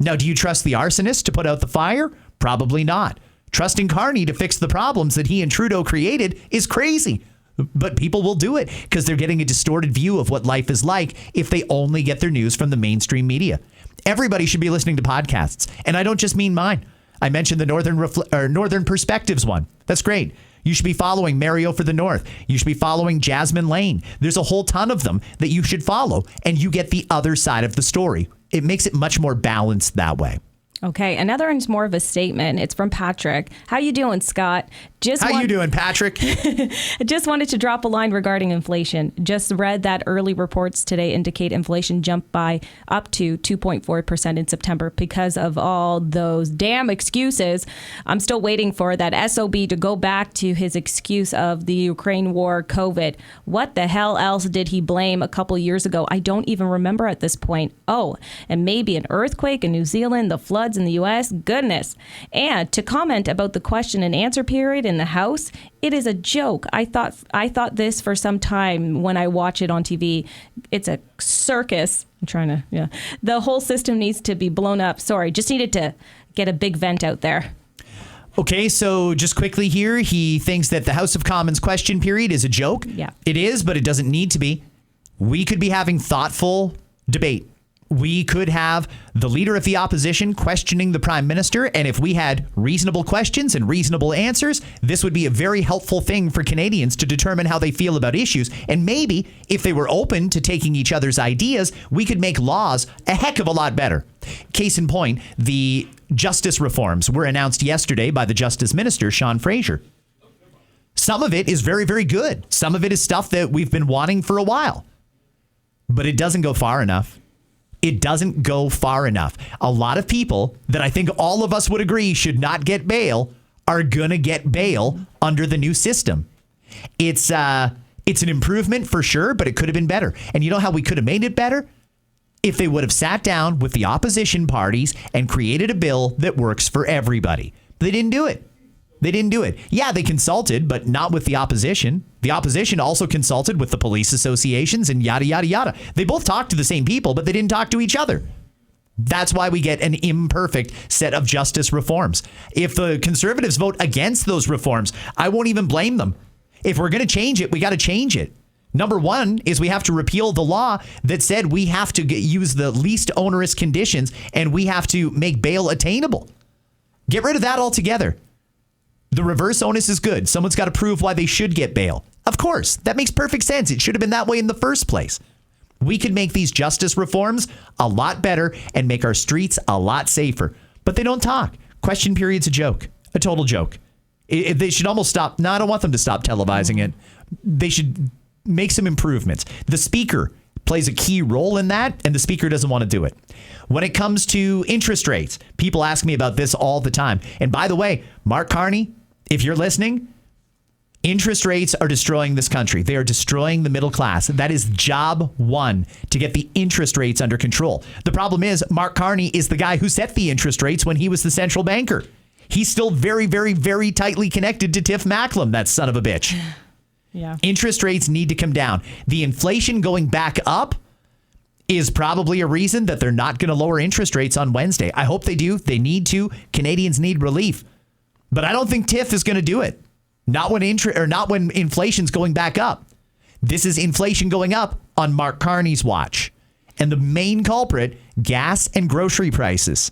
S1: Now, do you trust the arsonist to put out the fire? Probably not. Trusting Carney to fix the problems that he and Trudeau created is crazy. But people will do it because they're getting a distorted view of what life is like if they only get their news from the mainstream media. Everybody should be listening to podcasts. And I don't just mean mine. I mentioned the Northern Perspectives one. That's great. You should be following Mario for the North. You should be following Jasmine Lane. There's a whole ton of them that you should follow, and you get the other side of the story. It makes it much more balanced that way.
S2: Okay, another one's more of a statement. It's from Patrick. How you doing, Scott?
S1: How you doing, Patrick?
S2: I just wanted to drop a line regarding inflation. Just read that early reports today indicate inflation jumped by up to 2.4% in September because of all those damn excuses. I'm still waiting for that SOB to go back to his excuse of the Ukraine war, COVID. What the hell else did he blame a couple years ago? I don't even remember at this point. Oh, and maybe an earthquake in New Zealand, the floods in the U.S. Goodness. And to comment about the question and answer period in the House, it is a joke. I thought this for some time when I watch it on TV. It's a circus. The whole system needs to be blown up. Sorry, just needed to get a big vent out there.
S1: Okay, so just quickly here, he thinks that the House of Commons question period is a joke.
S2: Yeah.
S1: It is, but it doesn't need to be. We could be having thoughtful debate. We could have the leader of the opposition questioning the prime minister. And if we had reasonable questions and reasonable answers, this would be a very helpful thing for Canadians to determine how they feel about issues. And maybe if they were open to taking each other's ideas, we could make laws a heck of a lot better. Case in point, the justice reforms were announced yesterday by the Justice Minister, Sean Fraser. Some of it is very, very good. Some of it is stuff that we've been wanting for a while. But it doesn't go far enough. It doesn't go far enough. A lot of people that I think all of us would agree should not get bail are going to get bail under the new system. It's an improvement for sure, but it could have been better. And you know how we could have made it better? If they would have sat down with the opposition parties and created a bill that works for everybody. They didn't do it. Yeah, they consulted, but not with the opposition. The opposition also consulted with the police associations and yada, yada, yada. They both talked to the same people, but they didn't talk to each other. That's why we get an imperfect set of justice reforms. If the Conservatives vote against those reforms, I won't even blame them. If we're going to change it, we got to change it. Number one is we have to repeal the law that said we have to use the least onerous conditions and we have to make bail attainable. Get rid of that altogether. The reverse onus is good. Someone's got to prove why they should get bail. Of course, that makes perfect sense. It should have been that way in the first place. We could make these justice reforms a lot better and make our streets a lot safer. But they don't talk. Question period's a joke, a total joke. They should almost stop. No, I don't want them to stop televising it. They should make some improvements. The speaker plays a key role in that, and the speaker doesn't want to do it. When it comes to interest rates, people ask me about this all the time. And by the way, Mark Carney, if you're listening, interest rates are destroying this country. They are destroying the middle class. That is job one, to get the interest rates under control. The problem is Mark Carney is the guy who set the interest rates when he was the central banker. He's still very, very, very tightly connected to Tiff Macklem, that son of a bitch.
S2: Yeah.
S1: Interest rates need to come down. The inflation going back up is probably a reason that they're not going to lower interest rates on Wednesday. I hope they do. They need to. Canadians need relief. But I don't think Tiff is going to do it. Not when inflation's going back up. This is inflation going up on Mark Carney's watch. And the main culprit, gas and grocery prices.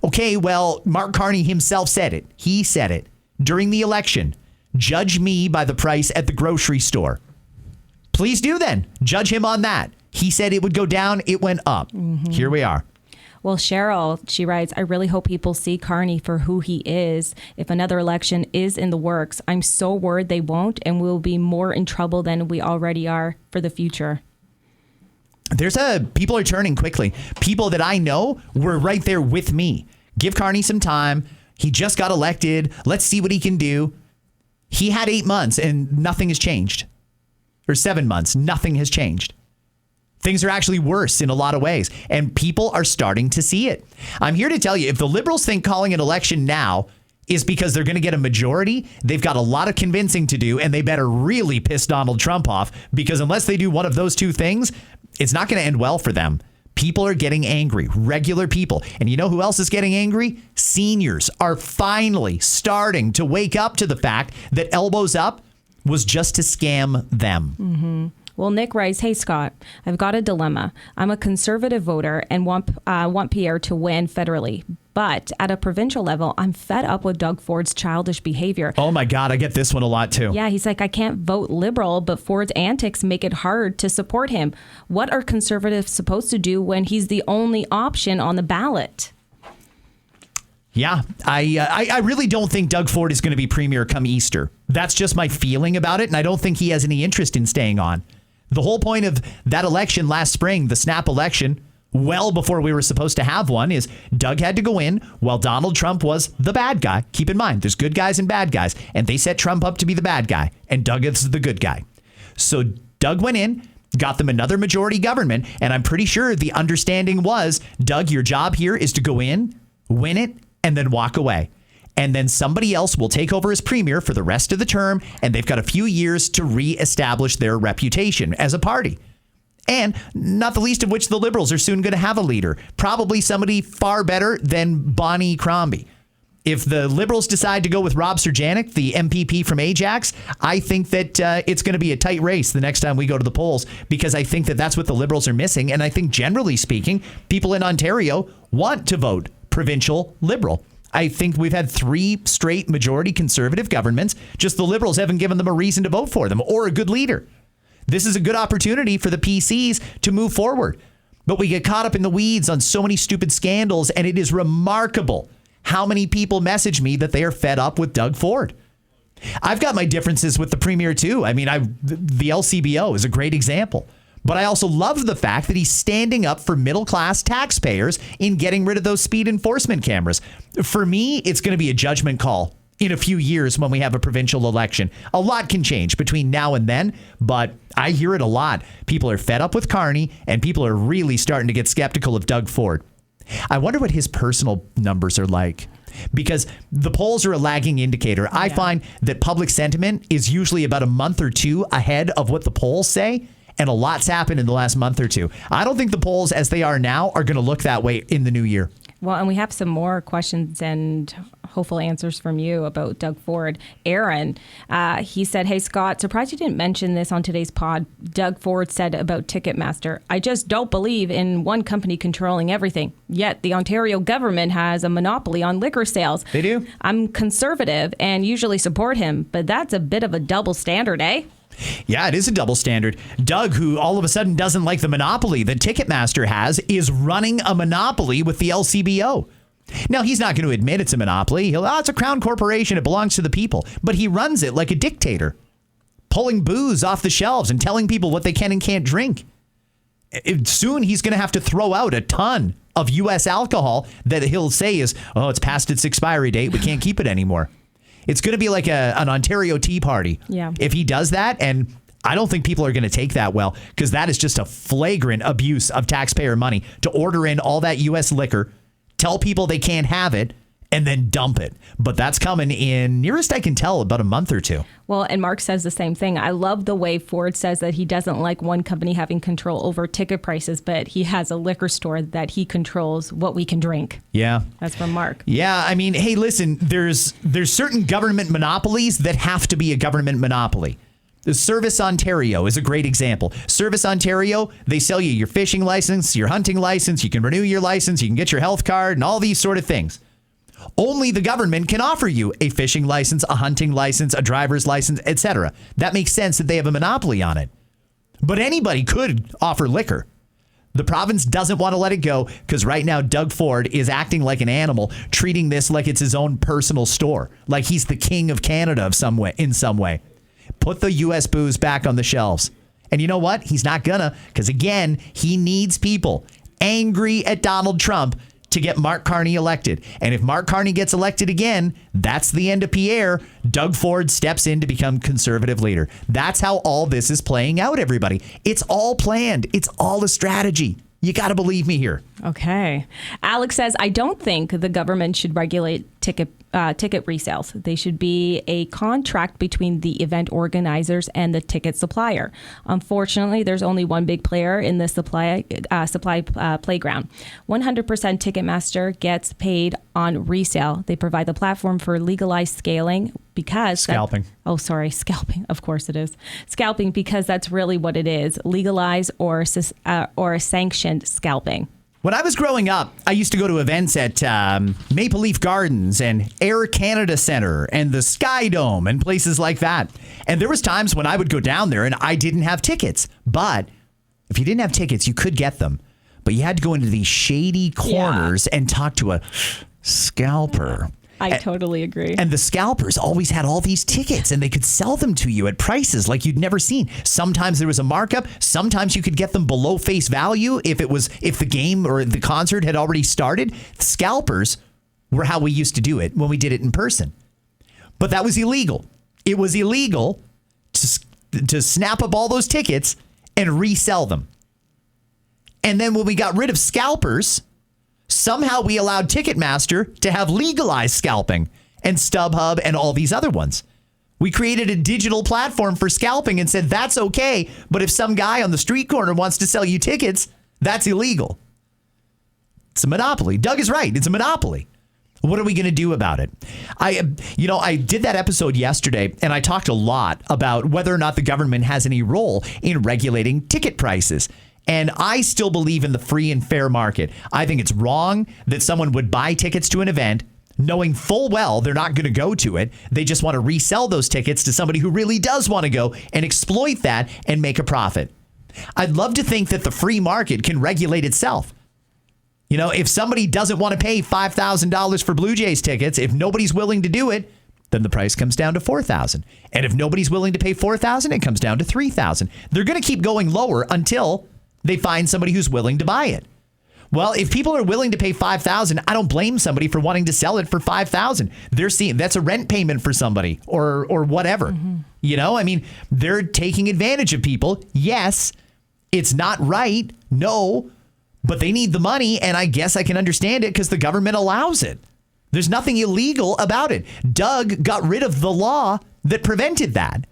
S1: Okay, well, Mark Carney himself said it. He said it during the election. Judge me by the price at the grocery store. Please do then. Judge him on that. He said it would go down. It went up. Mm-hmm. Here we are.
S2: Well, Cheryl, she writes, I really hope people see Carney for who he is. If another election is in the works, I'm so worried they won't, and we'll be more in trouble than we already are for the future.
S1: People are turning quickly. People that I know were right there with me. Give Carney some time. He just got elected. Let's see what he can do. He had 8 months and nothing has changed. Or 7 months. Nothing has changed. Things are actually worse in a lot of ways, and people are starting to see it. I'm here to tell you, if the Liberals think calling an election now is because they're going to get a majority, they've got a lot of convincing to do, and they better really piss Donald Trump off, because unless they do one of those two things, it's not going to end well for them. People are getting angry, regular people. And you know who else is getting angry? Seniors are finally starting to wake up to the fact that Elbows Up was just to scam them.
S2: Mm-hmm. Well, Nick writes, "Hey, Scott, I've got a dilemma. I'm a conservative voter and want Pierre to win federally. But at a provincial level, I'm fed up with Doug Ford's childish behavior."
S1: Oh, my God. I get this one a lot, too.
S2: Yeah, he's like, "I can't vote Liberal, but Ford's antics make it hard to support him. What are conservatives supposed to do when he's the only option on the ballot?"
S1: Yeah, I really don't think Doug Ford is going to be premier come Easter. That's just my feeling about it, and I don't think he has any interest in staying on. The whole point of that election last spring, the snap election, well before we were supposed to have one, is Doug had to go in while Donald Trump was the bad guy. Keep in mind, there's good guys and bad guys, and they set Trump up to be the bad guy, and Doug is the good guy. So Doug went in, got them another majority government, and I'm pretty sure the understanding was, Doug, your job here is to go in, win it, and then walk away. And then somebody else will take over as premier for the rest of the term, and they've got a few years to reestablish their reputation as a party. And not the least of which the Liberals are soon going to have a leader, probably somebody far better than Bonnie Crombie. If the Liberals decide to go with Rob Serjanik, the MPP from Ajax, I think that it's going to be a tight race the next time we go to the polls, because I think that that's what the Liberals are missing. And I think generally speaking, people in Ontario want to vote provincial Liberal. I think we've had 3 straight majority Conservative governments. Just the Liberals haven't given them a reason to vote for them or a good leader. This is a good opportunity for the PCs to move forward. But we get caught up in the weeds on so many stupid scandals, and it is remarkable how many people message me that they are fed up with Doug Ford. I've got my differences with the premier, too. I mean, the LCBO is a great example. But I also love the fact that he's standing up for middle-class taxpayers in getting rid of those speed enforcement cameras. For me, it's going to be a judgment call in a few years when we have a provincial election. A lot can change between now and then, but I hear it a lot. People are fed up with Carney, and people are really starting to get skeptical of Doug Ford. I wonder what his personal numbers are like, because the polls are a lagging indicator. I find that public sentiment is usually about a month or 2 ahead of what the polls say. And a lot's happened in the last month or 2. I don't think the polls as they are now are going to look that way in the new year.
S2: Well, and we have some more questions and hopeful answers from you about Doug Ford. Aaron, he said, "Hey, Scott, surprised you didn't mention this on today's pod. Doug Ford said about Ticketmaster, I just don't believe in one company controlling everything. Yet the Ontario government has a monopoly on liquor sales.
S1: They do.
S2: I'm conservative and usually support him, but that's a bit of a double standard, eh?"
S1: Yeah, it is a double standard. Doug, who all of a sudden doesn't like the monopoly that Ticketmaster has, is running a monopoly with the LCBO. Now, he's not going to admit it's a monopoly. It's a crown corporation. It belongs to the people. But he runs it like a dictator, pulling booze off the shelves and telling people what they can and can't drink. Soon, he's going to have to throw out a ton of U.S. alcohol that he'll say is, it's past its expiry date. We can't keep it anymore. It's going to be like an Ontario Tea Party.
S2: Yeah.
S1: If he does that, and I don't think people are going to take that well, because that is just a flagrant abuse of taxpayer money to order in all that U.S. liquor, tell people they can't have it, and then dump it. But that's coming in, nearest I can tell, about a month or 2.
S2: Well, and Mark says the same thing. I love the way Ford says that he doesn't like one company having control over ticket prices, but he has a liquor store that he controls what we can drink.
S1: Yeah.
S2: That's from Mark.
S1: Yeah, I mean, hey, listen, there's certain government monopolies that have to be a government monopoly. The Service Ontario is a great example. Service Ontario, they sell you your fishing license, your hunting license, you can renew your license, you can get your health card, and all these sort of things. Only the government can offer you a fishing license, a hunting license, a driver's license, etc. That makes sense that they have a monopoly on it. But anybody could offer liquor. The province doesn't want to let it go because right now Doug Ford is acting like an animal, treating this like it's his own personal store, like he's the king of Canada in some way. Put the U.S. booze back on the shelves. And you know what? He's not gonna, because again, he needs people angry at Donald Trump to get Mark Carney elected. And if Mark Carney gets elected again, that's the end of Pierre. Doug Ford steps in to become conservative leader. That's how all this is playing out, everybody. It's all planned. It's all a strategy. You got to believe me here.
S2: Okay. Alex says, I don't think the government should regulate ticket resales. They should be a contract between the event organizers and the ticket supplier. Unfortunately, there's only one big player in the supply playground. 100% Ticketmaster gets paid on resale. They provide the platform for legalized scaling because
S1: Scalping.
S2: Scalping. Of course it is. Scalping, because that's really what it is. Legalized or sanctioned scalping.
S1: When I was growing up, I used to go to events at Maple Leaf Gardens and Air Canada Centre and the Sky Dome and places like that. And there was times when I would go down there and I didn't have tickets. But if you didn't have tickets, you could get them. But you had to go into these shady corners and talk to a scalper.
S2: I totally agree.
S1: And the scalpers always had all these tickets and they could sell them to you at prices like you'd never seen. Sometimes there was a markup. Sometimes you could get them below face value if the game or the concert had already started. Scalpers were how we used to do it when we did it in person. But that was illegal. It was illegal to snap up all those tickets and resell them. And then when we got rid of scalpers, somehow we allowed Ticketmaster to have legalized scalping and StubHub and all these other ones. We created a digital platform for scalping and said that's okay, but if some guy on the street corner wants to sell you tickets, that's illegal. It's a monopoly. Doug is right. It's a monopoly. What are we going to do about it? I did that episode yesterday and I talked a lot about whether or not the government has any role in regulating ticket prices. And I still believe in the free and fair market. I think it's wrong that someone would buy tickets to an event knowing full well they're not going to go to it. They just want to resell those tickets to somebody who really does want to go and exploit that and make a profit. I'd love to think that the free market can regulate itself. You know, if somebody doesn't want to pay $5,000 for Blue Jays tickets, if nobody's willing to do it, then the price comes down to $4,000. And if nobody's willing to pay $4,000, it comes down to $3,000. They're going to keep going lower until they find somebody who's willing to buy it. Well, if people are willing to pay $5,000, I don't blame somebody for wanting to sell it for $5,000. They're seeing that's a rent payment for somebody or whatever. Mm-hmm. You know, I mean, they're taking advantage of people. Yes, it's not right. No, but they need the money. And I guess I can understand it because the government allows it. There's nothing illegal about it. Doug got rid of the law that prevented that.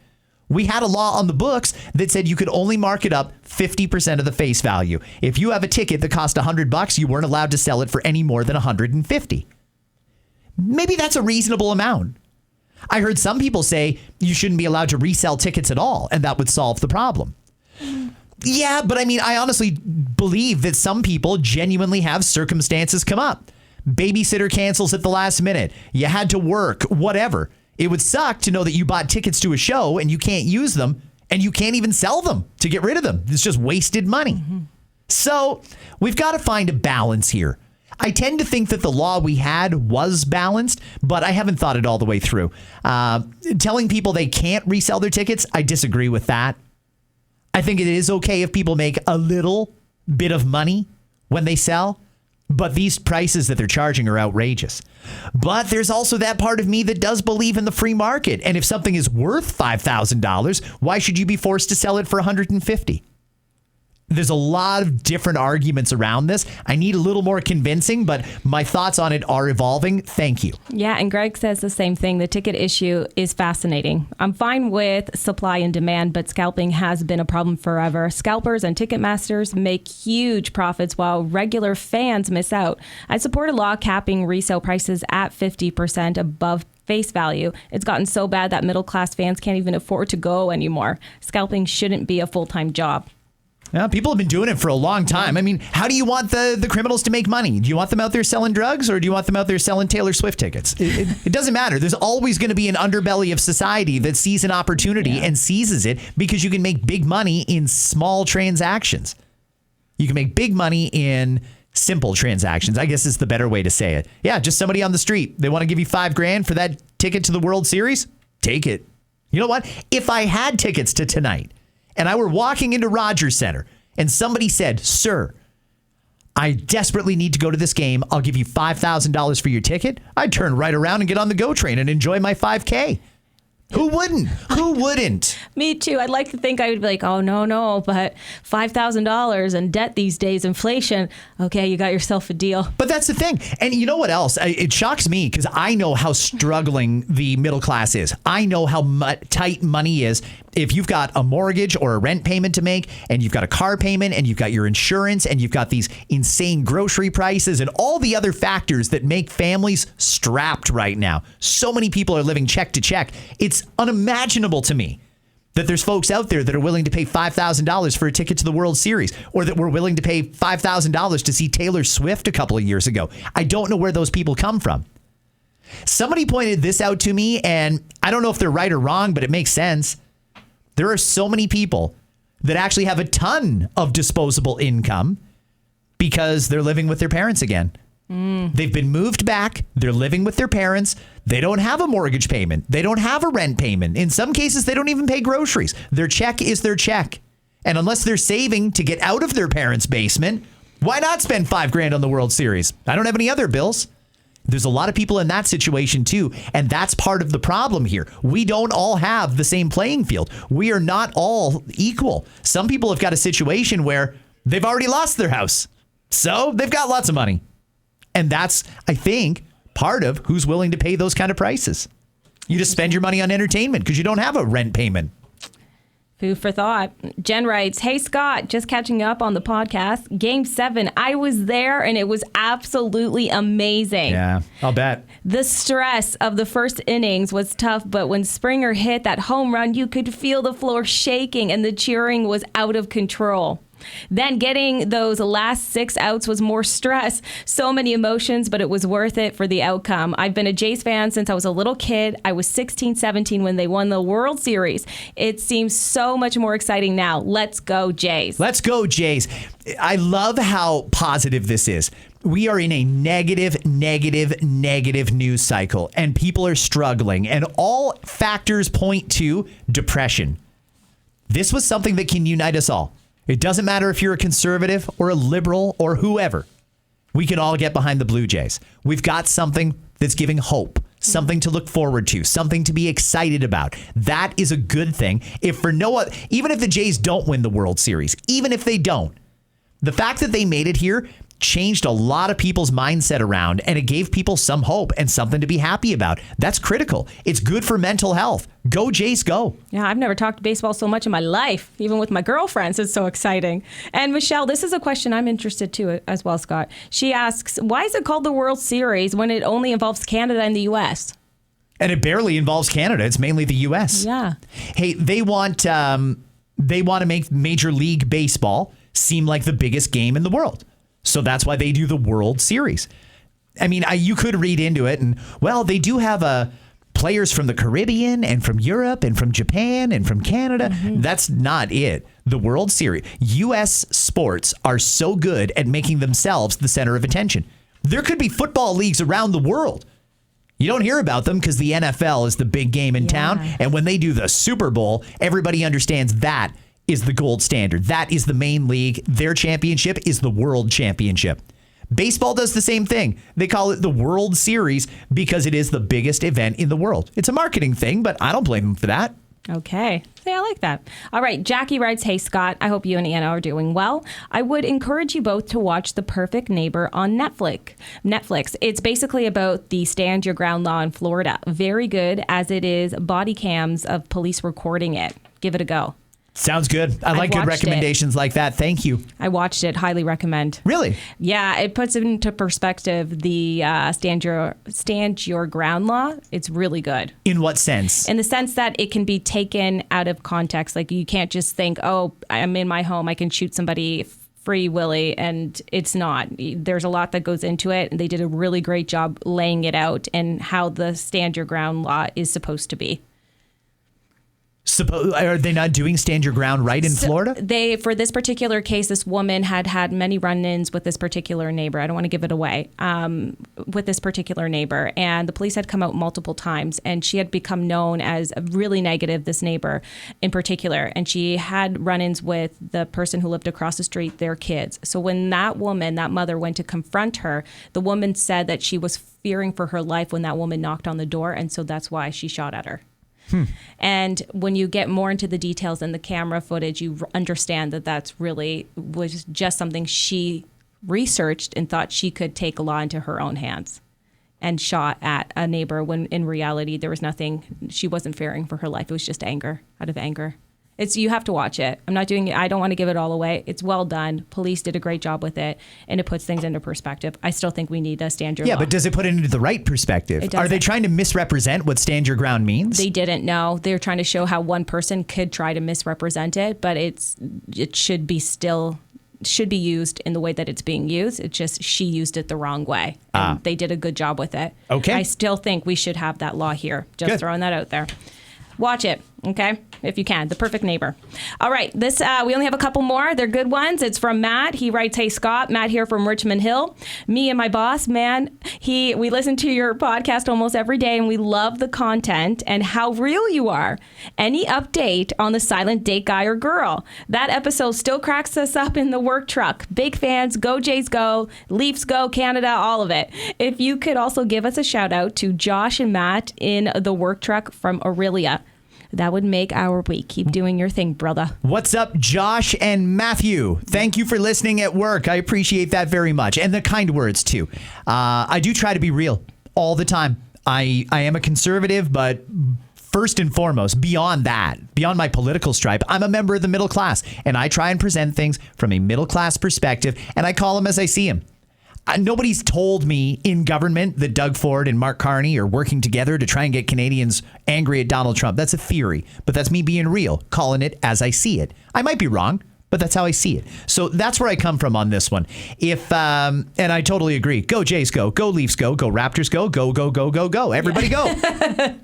S1: We had a law on the books that said you could only mark it up 50% of the face value. If you have a ticket that cost $100, you weren't allowed to sell it for any more than $150. Maybe that's a reasonable amount. I heard some people say you shouldn't be allowed to resell tickets at all, and that would solve the problem. Yeah, but I mean, I honestly believe that some people genuinely have circumstances come up. Babysitter cancels at the last minute. You had to work, whatever. It would suck to know that you bought tickets to a show and you can't use them and you can't even sell them to get rid of them. It's just wasted money. Mm-hmm. So we've got to find a balance here. I tend to think that the law we had was balanced, but I haven't thought it all the way through. Telling people they can't resell their tickets, I disagree with that. I think it is okay if people make a little bit of money when they sell. But these prices that they're charging are outrageous. But there's also that part of me that does believe in the free market. And if something is worth $5,000, why should you be forced to sell it for $150? There's a lot of different arguments around this. I need a little more convincing, but my thoughts on it are evolving. Thank you.
S2: Yeah, and Greg says the same thing. The ticket issue is fascinating. I'm fine with supply and demand, but scalping has been a problem forever. Scalpers and ticket masters make huge profits while regular fans miss out. I support a law capping resale prices at 50% above face value. It's gotten so bad that middle-class fans can't even afford to go anymore. Scalping shouldn't be a full-time job.
S1: Yeah, people have been doing it for a long time. I mean, how do you want the criminals to make money? Do you want them out there selling drugs or do you want them out there selling Taylor Swift tickets? It doesn't matter. There's always going to be an underbelly of society that sees an opportunity and seizes it because you can make big money in small transactions. You can make big money in simple transactions, I guess is the better way to say it. Yeah, just somebody on the street. They want to give you $5,000 for that ticket to the World Series? Take it. You know what? If I had tickets to tonight, and I were walking into Rogers Center and somebody said, "Sir, I desperately need to go to this game. I'll give you $5,000 for your ticket." I'd turn right around and get on the GO train and enjoy my $5,000. Who wouldn't? Who wouldn't?
S2: Me too. I'd like to think I would be like, oh, no, but $5,000 in debt these days, inflation. Okay, you got yourself a deal.
S1: But that's the thing. And you know what else? It shocks me because I know how struggling the middle class is. I know how tight money is. if you've got a mortgage or a rent payment to make, and you've got a car payment, and you've got your insurance, and you've got these insane grocery prices and all the other factors that make families strapped right now. So many people are living check to check. It's unimaginable to me that there's folks out there that are willing to pay $5,000 for a ticket to the World Series, or that were willing to pay $5,000 to see Taylor Swift a couple of years ago. I don't know where those people come from. Somebody pointed this out to me, and I don't know if they're right or wrong, but it makes sense. There are so many people that actually have a ton of disposable income because they're living with their parents again. They've been moved back. They're living with their parents. They don't have a mortgage payment. They don't have a rent payment. In some cases, they don't even pay groceries. Their check is their check. And unless they're saving to get out of their parents' basement, why not spend $5,000 on the World Series? I don't have any other bills. There's a lot of people in that situation too, and that's part of the problem here. We don't all have the same playing field. We are not all equal. Some people have got a situation where they've already lost their house, so they've got lots of money. And that's, I think, part of who's willing to pay those kind of prices. You just spend your money on entertainment because you don't have a rent payment.
S2: Food for thought. Jen writes, "Hey, Scott, just catching up on the podcast. Game 7, I was there and it was absolutely amazing.
S1: Yeah, I'll bet.
S2: The stress of the first innings was tough, but when Springer hit that home run, you could feel the floor shaking and the cheering was out of control. Then getting those last 6 outs was more stress. So many emotions, but it was worth it for the outcome. I've been a Jays fan since I was a little kid. I was 16, 17 when they won the World Series. It seems so much more exciting now. Let's go, Jays."
S1: Let's go, Jays. I love how positive this is. We are in a negative news cycle, and people are struggling, and all factors point to depression. This was something that can unite us all. It doesn't matter if you're a conservative or a liberal or whoever. We can all get behind the Blue Jays. We've got something that's giving hope, something to look forward to, something to be excited about. That is a good thing. Even if the Jays don't win the World Series, even if they don't, the fact that they made it here changed a lot of people's mindset around, and it gave people some hope and something to be happy about. That's critical. It's good for mental health. Go Jays, go.
S2: Yeah, I've never talked baseball so much in my life, even with my girlfriends. It's so exciting. And Michelle, this is a question I'm interested to as well, Scott. She asks, why is it called the World Series when it only involves Canada and the U.S.?
S1: And it barely involves Canada. It's mainly the U.S.
S2: Yeah.
S1: Hey, they want to make Major League Baseball seem like the biggest game in the world. So that's why they do the World Series. I mean, you could read into it, and, well, they do have players from the Caribbean and from Europe and from Japan and from Canada. Mm-hmm. That's not it. The World Series. U.S. sports are so good at making themselves the center of attention. There could be football leagues around the world. You don't hear about them because the NFL is the big game in town. And when they do the Super Bowl, everybody understands that is the gold standard. That is the main league. Their championship is the World Championship. Baseball does the same thing. They call it the World Series because it is the biggest event in the world. It's a marketing thing, but I don't blame them for that.
S2: Okay. See, I like that. All right. Jackie writes, "Hey, Scott, I hope you and Anna are doing well. I would encourage you both to watch The Perfect Neighbor on Netflix. It's basically about the stand your ground law in Florida. Very good, as it is body cams of police recording it. Give it a go."
S1: Sounds good. I like good recommendations like that. Thank you.
S2: I watched it. Highly recommend.
S1: Really?
S2: Yeah, it puts into perspective the stand your ground law. It's really good.
S1: In what sense?
S2: In the sense that it can be taken out of context. Like, you can't just think, oh, I'm in my home, I can shoot somebody free willy, and it's not. There's a lot that goes into it, and they did a really great job laying it out and how the stand your ground law is supposed to be.
S1: Are they not doing stand your ground right in Florida?
S2: For this particular case, this woman had many run-ins with this particular neighbor. I don't want to give it away. With this particular neighbor, and the police had come out multiple times, and she had become known as really negative, this neighbor in particular, and she had run-ins with the person who lived across the street, their kids. So when that mother went to confront her, the woman said that she was fearing for her life when that woman knocked on the door, and so that's why she shot at her. And when you get more into the details in the camera footage, you understand that was just something she researched and thought she could take a law into her own hands. and shot at a neighbor when in reality there was nothing. She wasn't fearing for her life. It was just anger, out of anger. You have to watch it. I'm not doing it. I don't want to give it all away. It's well done. Police did a great job with it, and it puts things into perspective. I still think we need a stand your ground.
S1: Yeah, but does it put it into the right perspective? Are they trying to misrepresent what stand your ground means?
S2: They didn't know. They're trying to show how one person could try to misrepresent it, but it should be used in the way that it's being used. It's just she used it the wrong way. And they did a good job with it.
S1: Okay.
S2: I still think we should have that law here. Just
S1: Good.
S2: Throwing that out there. Watch it, okay, if you can. The Perfect Neighbor. All right, this we only have a couple more. They're good ones. It's from Matt. He writes, "Hey, Scott, Matt here from Richmond Hill. Me and my boss, man, we listen to your podcast almost every day, and we love the content and how real you are. Any update on the silent date guy or girl? That episode still cracks us up in the work truck. Big fans. Go Jays go. Leafs go. Canada. All of it. If you could also give us a shout out to Josh and Matt in the work truck from Aurelia. That would make our week. Keep doing your thing, brother."
S1: What's up, Josh and Matthew? Thank you for listening at work. I appreciate that very much. And the kind words, too. I do try to be real all the time. I am a conservative, but first and foremost, beyond my political stripe, I'm a member of the middle class. And I try and present things from a middle class perspective, and I call them as I see them. Nobody's told me in government that Doug Ford and Mark Carney are working together to try and get Canadians angry at Donald Trump. That's a theory, but that's me being real, calling it as I see it. I might be wrong, but that's how I see it. So that's where I come from on this one. And I totally agree. Go Jays go. Go Leafs go. Go Raptors go. Go, go, go, go, go. Everybody go.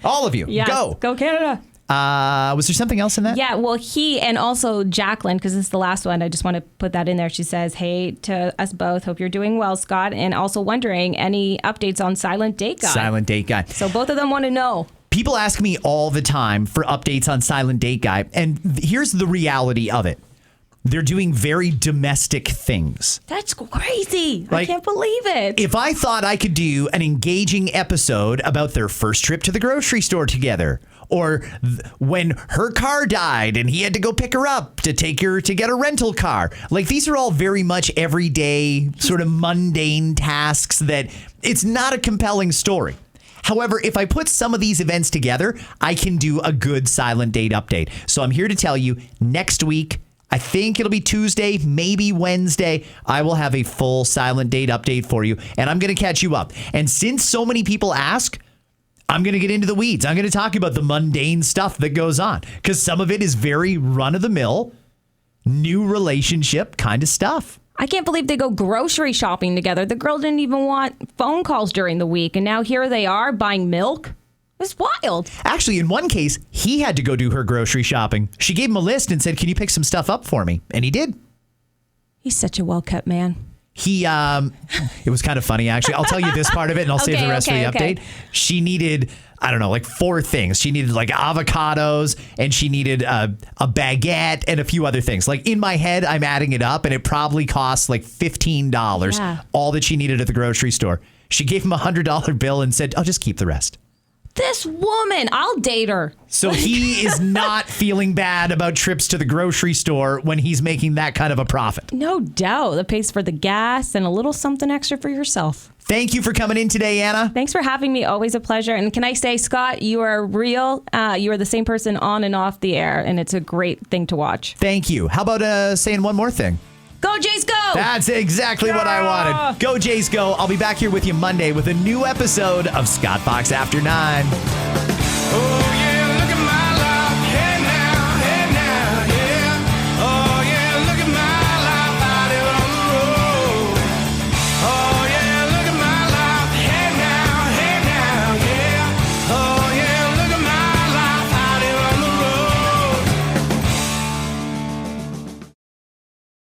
S1: All of you.
S2: Yes.
S1: Go.
S2: Go Canada.
S1: Was there something else in that?
S2: Yeah, well, he and also Jacqueline, because this is the last one. I just want to put that in there. She says, "Hey to us both. Hope you're doing well, Scott. And also wondering any updates on Silent Date Guy."
S1: Silent Date Guy.
S2: So both of them want to know.
S1: People ask me all the time for updates on Silent Date Guy. And here's the reality of it. They're doing very domestic things.
S2: That's crazy.
S1: Like,
S2: I can't believe it.
S1: If I thought I could do an engaging episode about their first trip to the grocery store together, or when her car died and he had to go pick her up to take her to get a rental car. Like, these are all very much everyday sort of mundane tasks that it's not a compelling story. However, if I put some of these events together, I can do a good silent date update. So I'm here to tell you next week, I think it'll be Tuesday, maybe Wednesday, I will have a full silent date update for you, and I'm going to catch you up. And since so many people ask, I'm going to get into the weeds. I'm going to talk about the mundane stuff that goes on, because some of it is very run-of-the-mill, new relationship kind of stuff.
S2: I can't believe they go grocery shopping together. The girl didn't even want phone calls during the week, and now here they are buying milk. It's wild.
S1: Actually, in one case, he had to go do her grocery shopping. She gave him a list and said, "Can you pick some stuff up for me?" And he did.
S2: He's such a well-kept man.
S1: It was kind of funny, actually. I'll tell you this part of it, and I'll save the rest for the update. She needed, I don't know, like 4 things. She needed like avocados, and she needed a baguette and a few other things. Like, in my head, I'm adding it up, and it probably costs like $15, all that she needed at the grocery store. She gave him a $100 bill and said, "I'll just keep the rest."
S2: This woman, I'll date her.
S1: So he is not feeling bad about trips to the grocery store when he's making that kind of a profit.
S2: No doubt. That pays for the gas and a little something extra for yourself.
S1: Thank you for coming in today, Anna.
S2: Thanks for having me. Always a pleasure. And can I say, Scott, you are real. You are the same person on and off the air, and it's a great thing to watch.
S1: Thank you. How about saying one more thing?
S2: Go Jays go!
S1: That's exactly what I wanted. Go Jays go. I'll be back here with you Monday with a new episode of Scott Fox After 9.